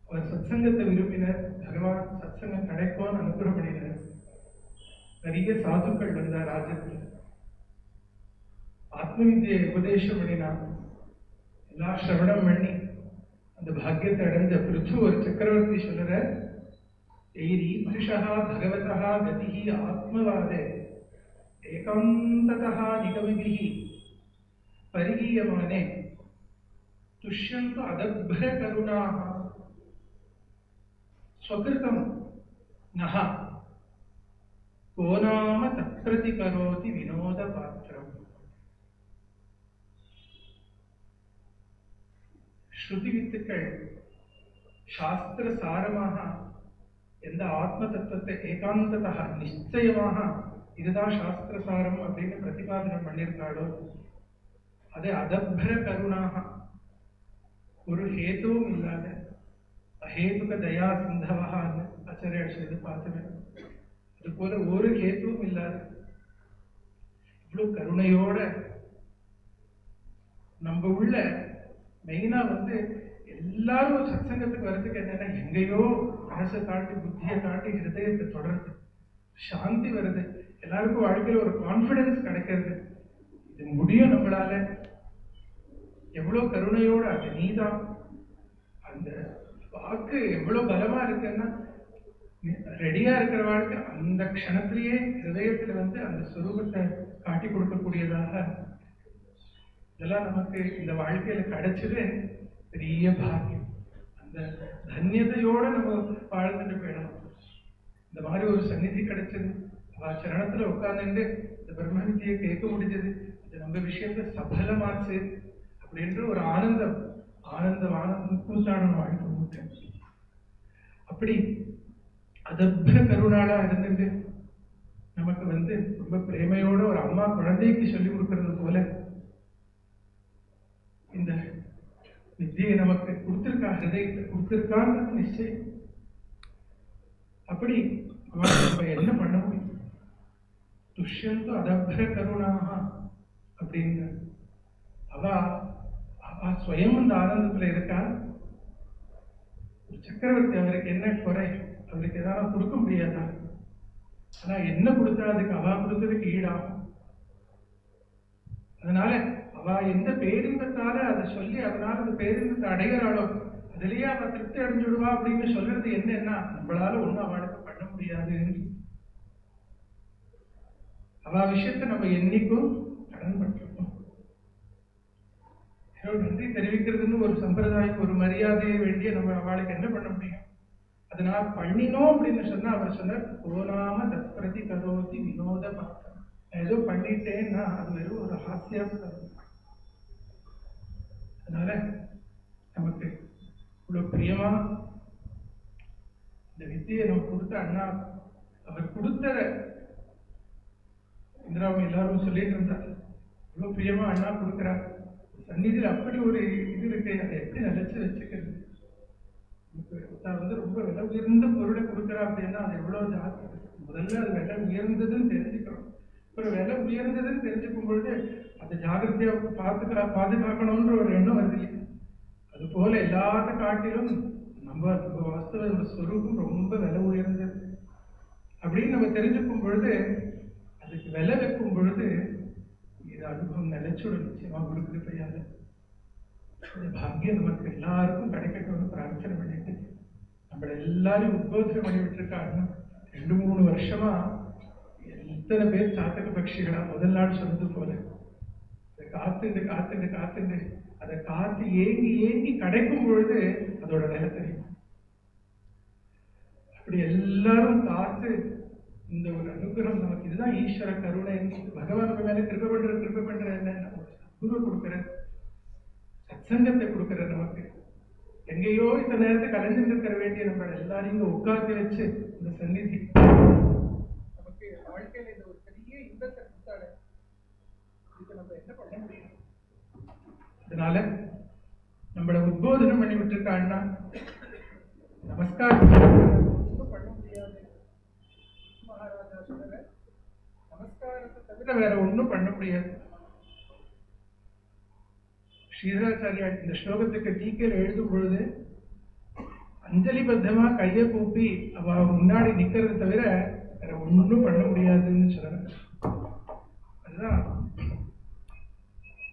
அவர் சத்சங்கத்தை விரும்பினர். பகவான் சத்சங்கம் கிடைக்கும்னு அனுகிரகம் பண்ணினார். நிறைய சாதுக்கள் வந்தார் ராஜ்யத்தில். ஆத்ம வித்தியை உபதேசம் பண்ணினான். எல்லா சிரவணம் பண்ணி அந்த பாக்கியத்தை அடைஞ்ச பிருச்சு ஒரு சக்கரவர்த்தி சொல்லுற, ஈரீந்திருஷா பகவதா கதிஹி ஆத்மவாதே ஏகாந்ததா நிகமிபிஹி பரிகீயமானே துஷ்யந்து அதப்ர கருணாஹ ஸ்வகிருதம் நஹ கோநாம தத்பிரதி கரோதி வினோத பாத்திரம். ஸ்ருதி வித்துக்கள் சாஸ்திர சாரமாக எந்த ஆத்ம தத்துவத்தை ஏகாந்ததா நிச்சயமாக இதுதான் சாஸ்திர சாரம் அப்படின்னு பிரதிபாதனம் பண்ணியிருக்காளோ அது அதப்ர கருணாக, ஒரு ஹேத்துவும் இல்லாத அஹேதுக தயா சிந்தவா ஆச்சாரியால் பார்த்துவேன். அது போல ஒரு ஹேத்துவும் இல்லாத இவ்வளவு கருணையோட நம்ம உள்ள மெயினா வந்து எல்லாரும் சத்சங்கத்துக்கு வர்றதுக்கு என்னன்னா, எங்கேயோ மனசை தாண்டி புத்தியை தாண்டி ஹிருதயத்தை தொடருது, சாந்தி வருது, எல்லாருக்கும் வாழ்க்கையில் ஒரு கான்பிடன்ஸ் கிடைக்கிறது. இது முடியும் நம்மளால. எவ்வளவு கருணையோட அது நீதான். அந்த வாக்கு எவ்வளவு பலமா இருக்குன்னா, ரெடியா இருக்கிற வாழ்க்கை அந்த க்ஷணத்திலேயே ஹிருதயத்துல வந்து அந்த சுரூபத்தை காட்டி கொடுக்கக்கூடியதாக. இதெல்லாம் நமக்கு இந்த வாழ்க்கையில கிடைச்சது பெரிய பாக்கியம். அந்த தன்யதையோட நம்ம வாழ்ந்துட்டு போயிடணும். இந்த மாதிரி ஒரு சந்நிதி கிடைச்சது, அவ சரணத்துல உட்கார்ந்துட்டு இந்த பிரம்ம வித்தியை கேட்க முடிஞ்சது, இது நம்ம விஷயத்த சபலமாச்சு அப்படின்ற ஒரு ஆனந்தம் கூத்தாடம் வாழ்க்கை முட்டேன். அப்படி அதப்ர கருணாளா இருந்துட்டு நமக்கு ரொம்ப பிரேமையோட ஒரு அம்மா குழந்தைக்கு சொல்லி கொடுக்கறது போல இந்த வித்தியை நமக்கு கொடுத்திருக்கா, ஹிருதயத்தை கொடுத்திருக்கான்னு நிச்சயம். அப்படி நம்ம என்ன பண்ண முடியும்? துஷ்யந்து அதப்ர கருணாக அப்படிங்கிற அவ ஸ்வயம் அந்த ஆனந்தத்துல இருக்கா. ஒரு சக்கரவர்த்தி, அவருக்கு என்ன குறை? அவருக்கு ஏதாவது கொடுக்க முடியாதா? ஆனா என்ன கொடுத்தா அதுக்கு அவ கொடுத்ததுக்கு ஈடாகும். அதனால அவ எந்த பேரின்பத்தால அதை சொல்லி அதனால அந்த பேரின்பத்தை அடைகிறாளோ அதுலயே அவ திருப்தி அடைஞ்சுடுவா அப்படின்னு சொல்றது என்னன்னா, நம்மளால ஒண்ணும் அவளுக்கு பண்ண முடியாது. அவ விஷயத்த நம்ம என்னைக்கும் கடன் பட்டிருக்கோம். நன்றி தெரிவிக்கிறதுன்னு ஒரு சம்பிரதாயம், ஒரு மரியாதையை வேண்டிய நம்ம அவளுக்கு என்ன பண்ண முடியும்? அதனால பண்ணினோம் அப்படின்னு சொன்னா அவர் சொன்னார், கோனாம தத்பிரதி கரோதி வினோத பாத்திரம். நான் ஏதோ பண்ணிட்டேன்னா அது வெறும் ஒரு ஹாஸ்யாஸ்பதம். அதனால நமக்கு இவ்வளவு பிரியமா இந்த வித்தியை நம்ம கொடுத்த அண்ணா, அவர் கொடுத்த இந்திராவை எல்லாரும் சொல்லிட்டு இருந்தார், இவ்வளவு பிரியமா அண்ணா கொடுக்கிறார். சந்நிதியில் அப்படி ஒரு இது இருக்கு, அதை எப்படி நினைச்சு வச்சுக்கிறது? ரொம்ப விலை உயர்ந்த பொருளை கொடுக்குறா அப்படின்னா அது எவ்வளவு ஜாஸ்தி. முதல்ல அது விலை உயர்ந்ததுன்னு தெரிஞ்சுக்கிறோம். ஒரு விலை உயர்ந்ததுன்னு தெரிஞ்சுக்கும் பொழுது அதை ஜாகிரதையா பாதுகாக்கணும்ன்ற ஒரு எண்ணம் வருது இல்லையா? அது போல எல்லாத்த காட்டிலும் நம்ம வாஸ்தவ ஸ்வரூபம் ரொம்ப விலை உயர்ந்தது அப்படின்னு நம்ம தெரிஞ்சுக்கும் பொழுது, அதுக்கு விலை வைக்கும் பொழுது இது அனுபவம் நிலைச்சுடும். நிச்சயமா கொடுக்குது பையாது. இந்த பாக்கியம் நமக்கு எல்லாருக்கும் கிடைக்கட்டும்னு பிரார்த்தனை பண்ணிட்டு நம்மள எல்லாரும் உத்போதனை பண்ணி விட்டுருக்காங்க. 2-3 வருஷமா எத்தனை பேர் சாத்தக பட்சிகளா முதல் நாள் சொன்னது போல காத்துண்டு அதை காத்து ஏங்கி கிடைக்கும் பொழுது அதோட விலை தெரியும். அப்படி எல்லாரும் காத்து இந்த ஒரு அனுகிரகம் நமக்கு, இதுதான் ஈஸ்வர கருணை. பகவான் நம்ம மேல கிருபை பண்ற என்ன, குரு கொடுக்கிற சத்சங்கத்தை கொடுக்கிற நமக்கு. எங்கேயோ இந்த நேரத்தை கலைஞ்சிட்டு இருக்கிற வேண்டிய நம்ம எல்லாரையும் இங்க உட்காந்து வச்சு இந்த சந்நிதி நமக்கு வாழ்க்கையில இந்த ஒரு பெரிய இன்பத்தை கொடுத்தாரு. இதுக்கு நம்ம என்ன பண்ண முடியும்? அதனால நம்மளை உத்போதனம் பண்ணி விட்டுருக்கா அண்ணா. நமஸ்காரம் பண்ண முடியாது. மகாராஜா சொல்ற நமஸ்காரத்தை தவிர வேற ஒன்றும் பண்ண முடியாது. ஸ்ரீதராச்சாரியா இந்த ஸ்லோகத்துக்கு டீக்கையில் எழுதும் பொழுது அஞ்சலி பத்தமா கையை கூப்பி அவ முன்னாடி நிக்கிறது தவிர வேற ஒன்றும் பண்ண முடியாதுன்னு சொல்றாங்க. அதுதான்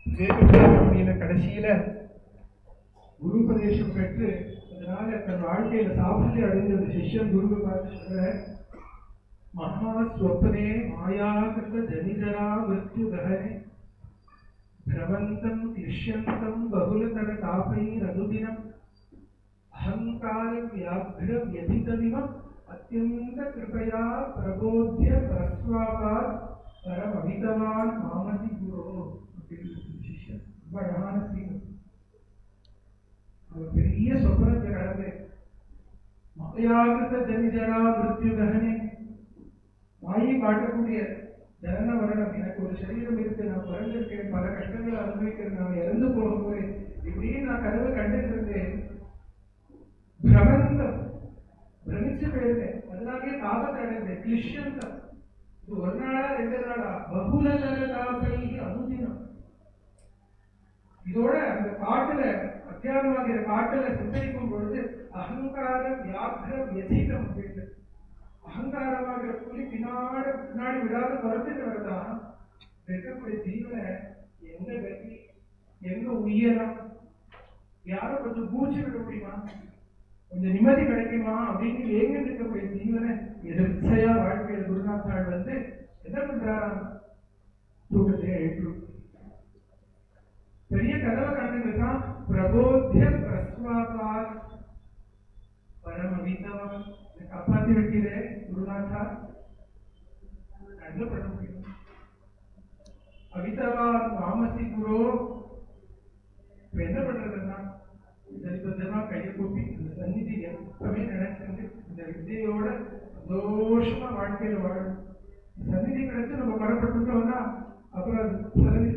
விவேகச்சூடாமணியில கடைசியில குரு உபதேசம் பெற்று அதனால தன் வாழ்க்கையில சாஃபல்யம் அடைந்த சிஷ்யன் குருவை பார்த்து சொல்ற, மகா ஸ்வப்னே மாயாகிருத ஜனிதரா மிருத்யு கஹனே பிரபந்தம் கிருஷ்யந்தம் பகுலதர தாபைரனுதினம் அஹங்காரம் வியாபிரம் யதிதமிவம் அத்யந்த கிருபையா பிரபோத்ய பிரஸ்வாகாத் பரம் அமிதவான் மாமதி குரு அப்படின்னு சிஷ்யன். ரொம்ப அழகான ஸ்ரீமத். ஒரு பெரிய சொப்பனத்தை கடந்து மாயாகிருத ஜனிஜரா மிருத்யு கஹனே, மாயை காட்டக்கூடிய ஜனன மரணம், எனக்கு ஒரு சரீரம் இருக்கு, நான் பிறந்திருக்கேன், பல கஷ்டங்களை அனுபவிக்கிறேன், நான் இறந்து போக போறேன், இப்படியே நான் கனவு கண்டுட்டு இருந்தேன். பிரபந்தம் பிரமிச்சு போயிருந்தேன், அதனாலே தாபத்தை அடைந்தேன். கிளிஷ்யந்தம், இது ஒரு நாளா 2 நாளா, பகுலதர தாபை அனுதினம். இதோட அந்த காட்டுல அத்தியானமாகிற காட்டுல சித்தரிக்கும் பொழுது அகங்கார வியாபிரம் எதிகம் அப்படின்னு அகங்காரமாகிற புலி பின்னாடி விடாத வருத்திட்டு வரதான் இருக்கக்கூடிய ஜீவனை எங்க வெற்றி, எங்க உயரம், யாரும் கொஞ்சம் பூச்சி விட முடியுமா, கொஞ்சம் நிம்மதி கிடைக்குமா அப்படின்னு ஏங்கிட்டு இருக்கக்கூடிய ஜீவனை எதிர்ச்சையா வாழ்க்கையில் குருநாத்தாள் என்ன பண்றாராம், தூக்கத்தையே எழுப்பு. கனவை கண்டுதான் பிரபோத்திய பிரஸ்வாபாத் பரமவிதவன் காப்பாற்றி வைக்கிறே குருநாதா, என்ன பண்ண முடியும்? அவிதவான் வாமசி குரு என்ன பண்றதுன்னா சரிபத்தமா கையை கூப்பி இந்த சந்நிதி எப்பவுமே நினைச்சிருந்து இந்த வித்தையோட சந்தோஷமா வாழ்க்கையில வாழும். சந்நிதி கிடைச்சு நம்ம பரப்பட்டுட்டோம்னா அப்புறம் அது சந்நிதி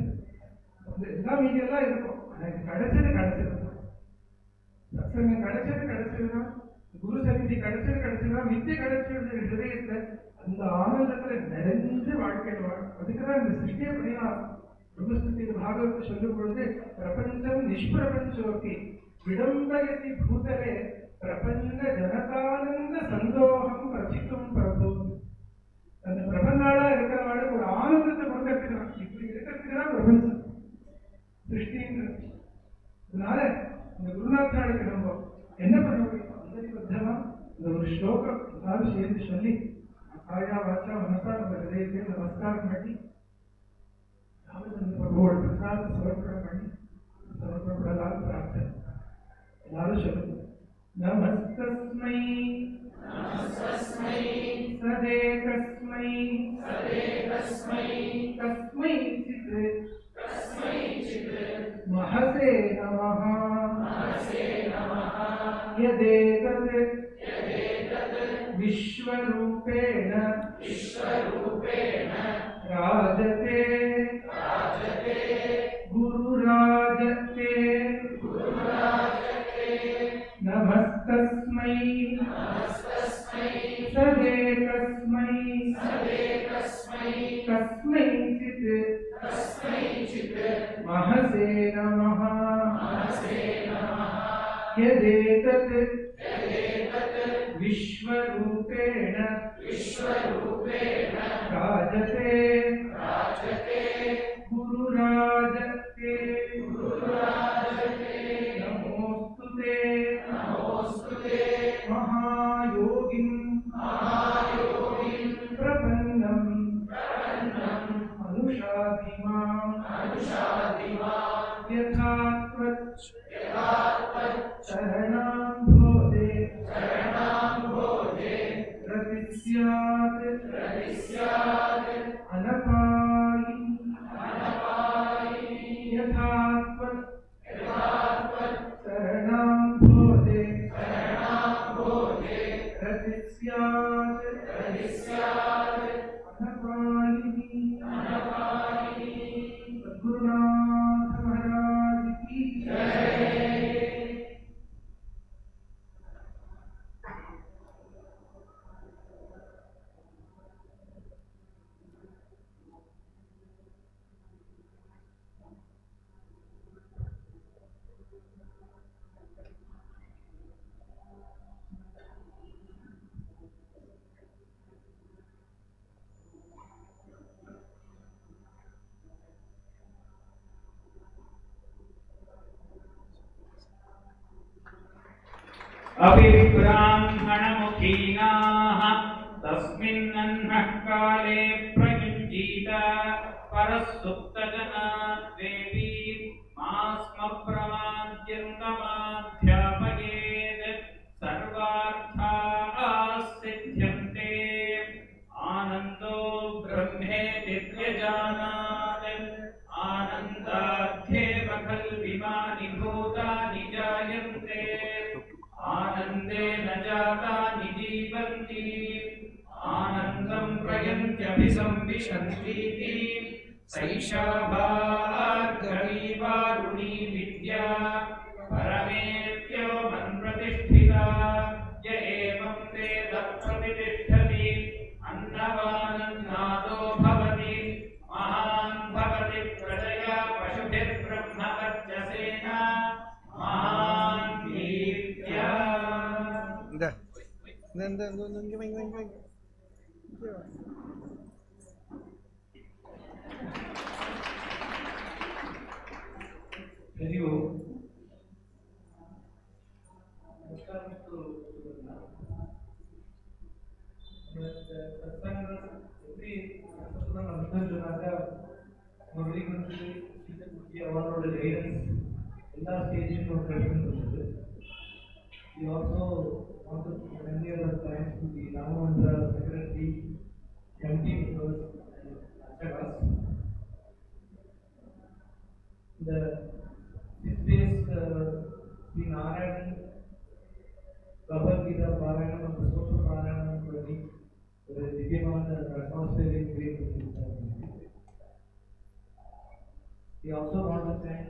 எல்லாம் மீதியெல்லாம் இருக்கும். எனக்கு கிடைச்சது சத்சங்கம் கிடைச்சதுன்னா குரு சந்நிதி கிடைச்சதுன்னா வித்தை கிடைச்சது ஹிருதயத்துல அந்த ஆனந்தத்துல நிறைஞ்சு வாழ்க்கையில வாழும். அதுக்குதான் இந்த சிருஷ்டியை பண்ணினா ಭಾಗವತ சொல்லும் பொழுது பிரபஞ்சம் நிஷ்பிரபஞ்சோக்கி விடம்பயதி பூதலே பிரபஞ்ச ஜனதானந்த சந்தோகம் பிரசிக்கும் பிரபு. அந்த பிரபன்னாளா இருக்கிறவாடு ஒரு ஆனந்தத்தை கொடுக்கறதுக்குதான், இப்படி இருக்கிறதுக்கு தான் பிரபஞ்சம் சிருஷ்டிங்கிறது. அதனால இந்த குருநாத்தாளுக்கு நம்ம என்ன பண்ண முடியும்? அந்தரிபத்தமா இந்த ஒரு ஸ்லோகம் எல்லாரும் சேர்ந்து சொல்லி காயா வாச்சா மனசா நம்ம ஹிருதயத்தை நமஸ்காரம் பண்ணி प्रभुवोड प्रसाद समर्पण பண்ணி समर्पणப்படலாம் பிரார்த்தனை. எல்லாரும் சொல்லுங்க. நமஸ்தஸ்மை சதேகஸ்மை கஸ்மைச்சித் மஹசே நமः யதேதத் விஸ்வரூபேண ராஜதே गुरुराजते नमस्तस्मै सदेकस्मै कस्मैचित् महसे नमः यदेतत् विश्वरूपेण राजते गुरुराजते नमोस्तुते महायोगिं प्रपन्नं अनुशाधिमां यथात्वत् शरणाम्भोजे रतिस्यात् अनपायि यथात्वत् शरणाम्भोजे रतिस्यात् अनपायि। सद्गुरुनाथ महाराज की जय। अभिब्राह्मणमुखीनाः तस्मिन्नह्नः काले प्रयुञ्जीत परः सुप्तजनाद्वेपी मास्मप्रमाद्यन्तमाध्यापयेत् सर्वार्थाः सिद्ध्यन्ते आनन्दो ब्रह्मेति व्यजानात् आनन्दाध्येव खल्विमानि भूतानि जायन्ते आनन्दे न जातानि जीवन्ति आनन्दं प्रयन्त्यभिसंविशन्तीति सैषा भार्गवी वारुणी विद्या परमेत्यो मन्प्रतिष्ठिता य एवं वेद प्रतिष्ठति अन्नवानन्नादो भवति महान् भवति प्रजया पशुभिर्ब्रह्मवर्चसेन महान् वीर्या। हरिओ सत्संग அவரோட கைடன்ஸ் எல்லா ஸ்டேஜிலும் ஒரு பிரச்சனை இருந்தது. We also want to render our thanks to the Rama Mandira secretary, committee members and acharas. The 6 days Shri Narayan Bhagavad Gita Parayanam and the Social Parayanam Prati the Divyamana atmosphere created. We also want to thank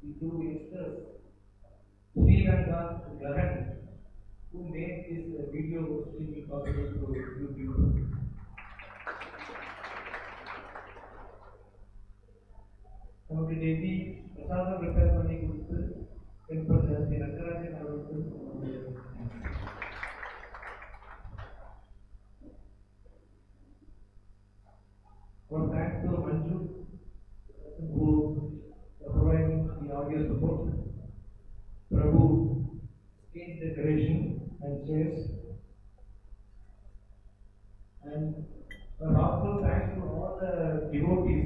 the two youngsters, Sri Nochur Venkataraman, who made this video streaming possible to YouTube. நமக்கு daily பிரசாதம் prepare பண்ணி கொடுத்து help பண்ண ஸ்ரீ நக்கராஜன் அவர்களுக்கு ஒரு thanks to Manju who providing the audio support. Prabhu stage decoration and chairs, and a heartfelt thanks to all the devotees.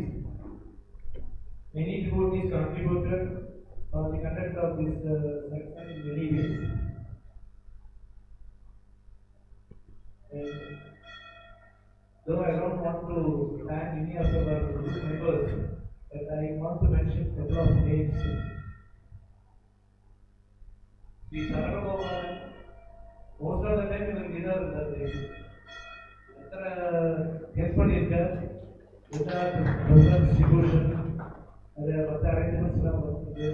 Many devotees contributed for the conduct of this section in many ways. And though I don't want to thank any of our members, but I want to mention a couple of names. The Saravaman, most of the time in the dinner, help for it, without program distribution, and there are arrangements around the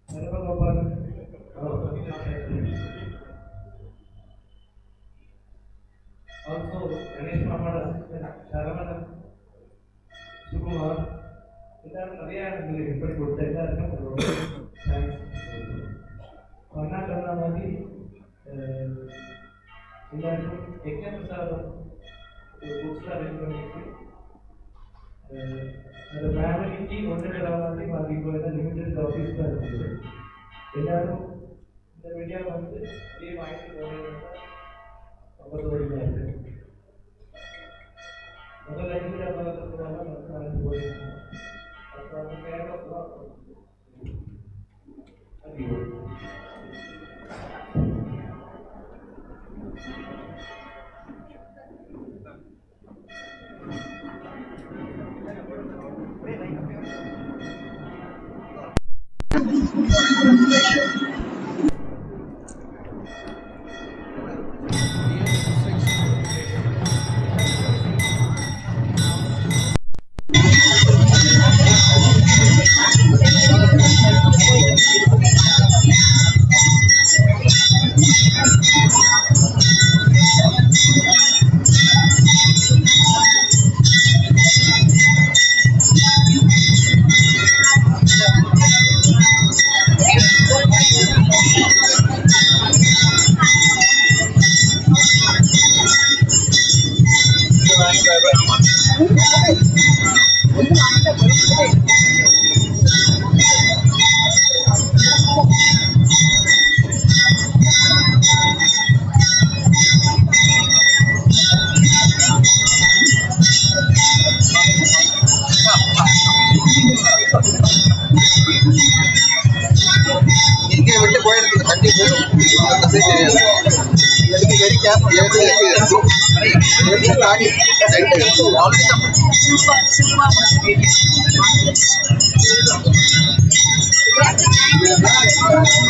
Saravaman. Also, Ganesh Mamada, Sharamana, Sukumar, எல்லாரும் நிறைய எங்களுக்கு எப்படி கொடுத்த எல்லாருக்கும் thanks. அண்ணா சொன்ன மாதிரி எல்லாருக்கும் பிரசாதம் புக்ஸ்லாம் ரெடி பண்ணிட்டு அந்த ஃபேமிலிக்கு ஒன்று தர மாதிரி அது இப்போ லிமிடெட் ஆஃபீஸ் தான் இருக்குது. எல்லாரும் இந்த மீடியா வந்து அப்படியே வாங்கிட்டு போகிறது ரொம்ப தோழியாக இருக்குது. முதல்ல மீடியா பார்க்கறதுனால வந்து வாங்கிட்டு போயிருக்கோம். அப்புறம் Kerala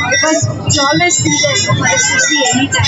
Because we always be there for us to see anytime.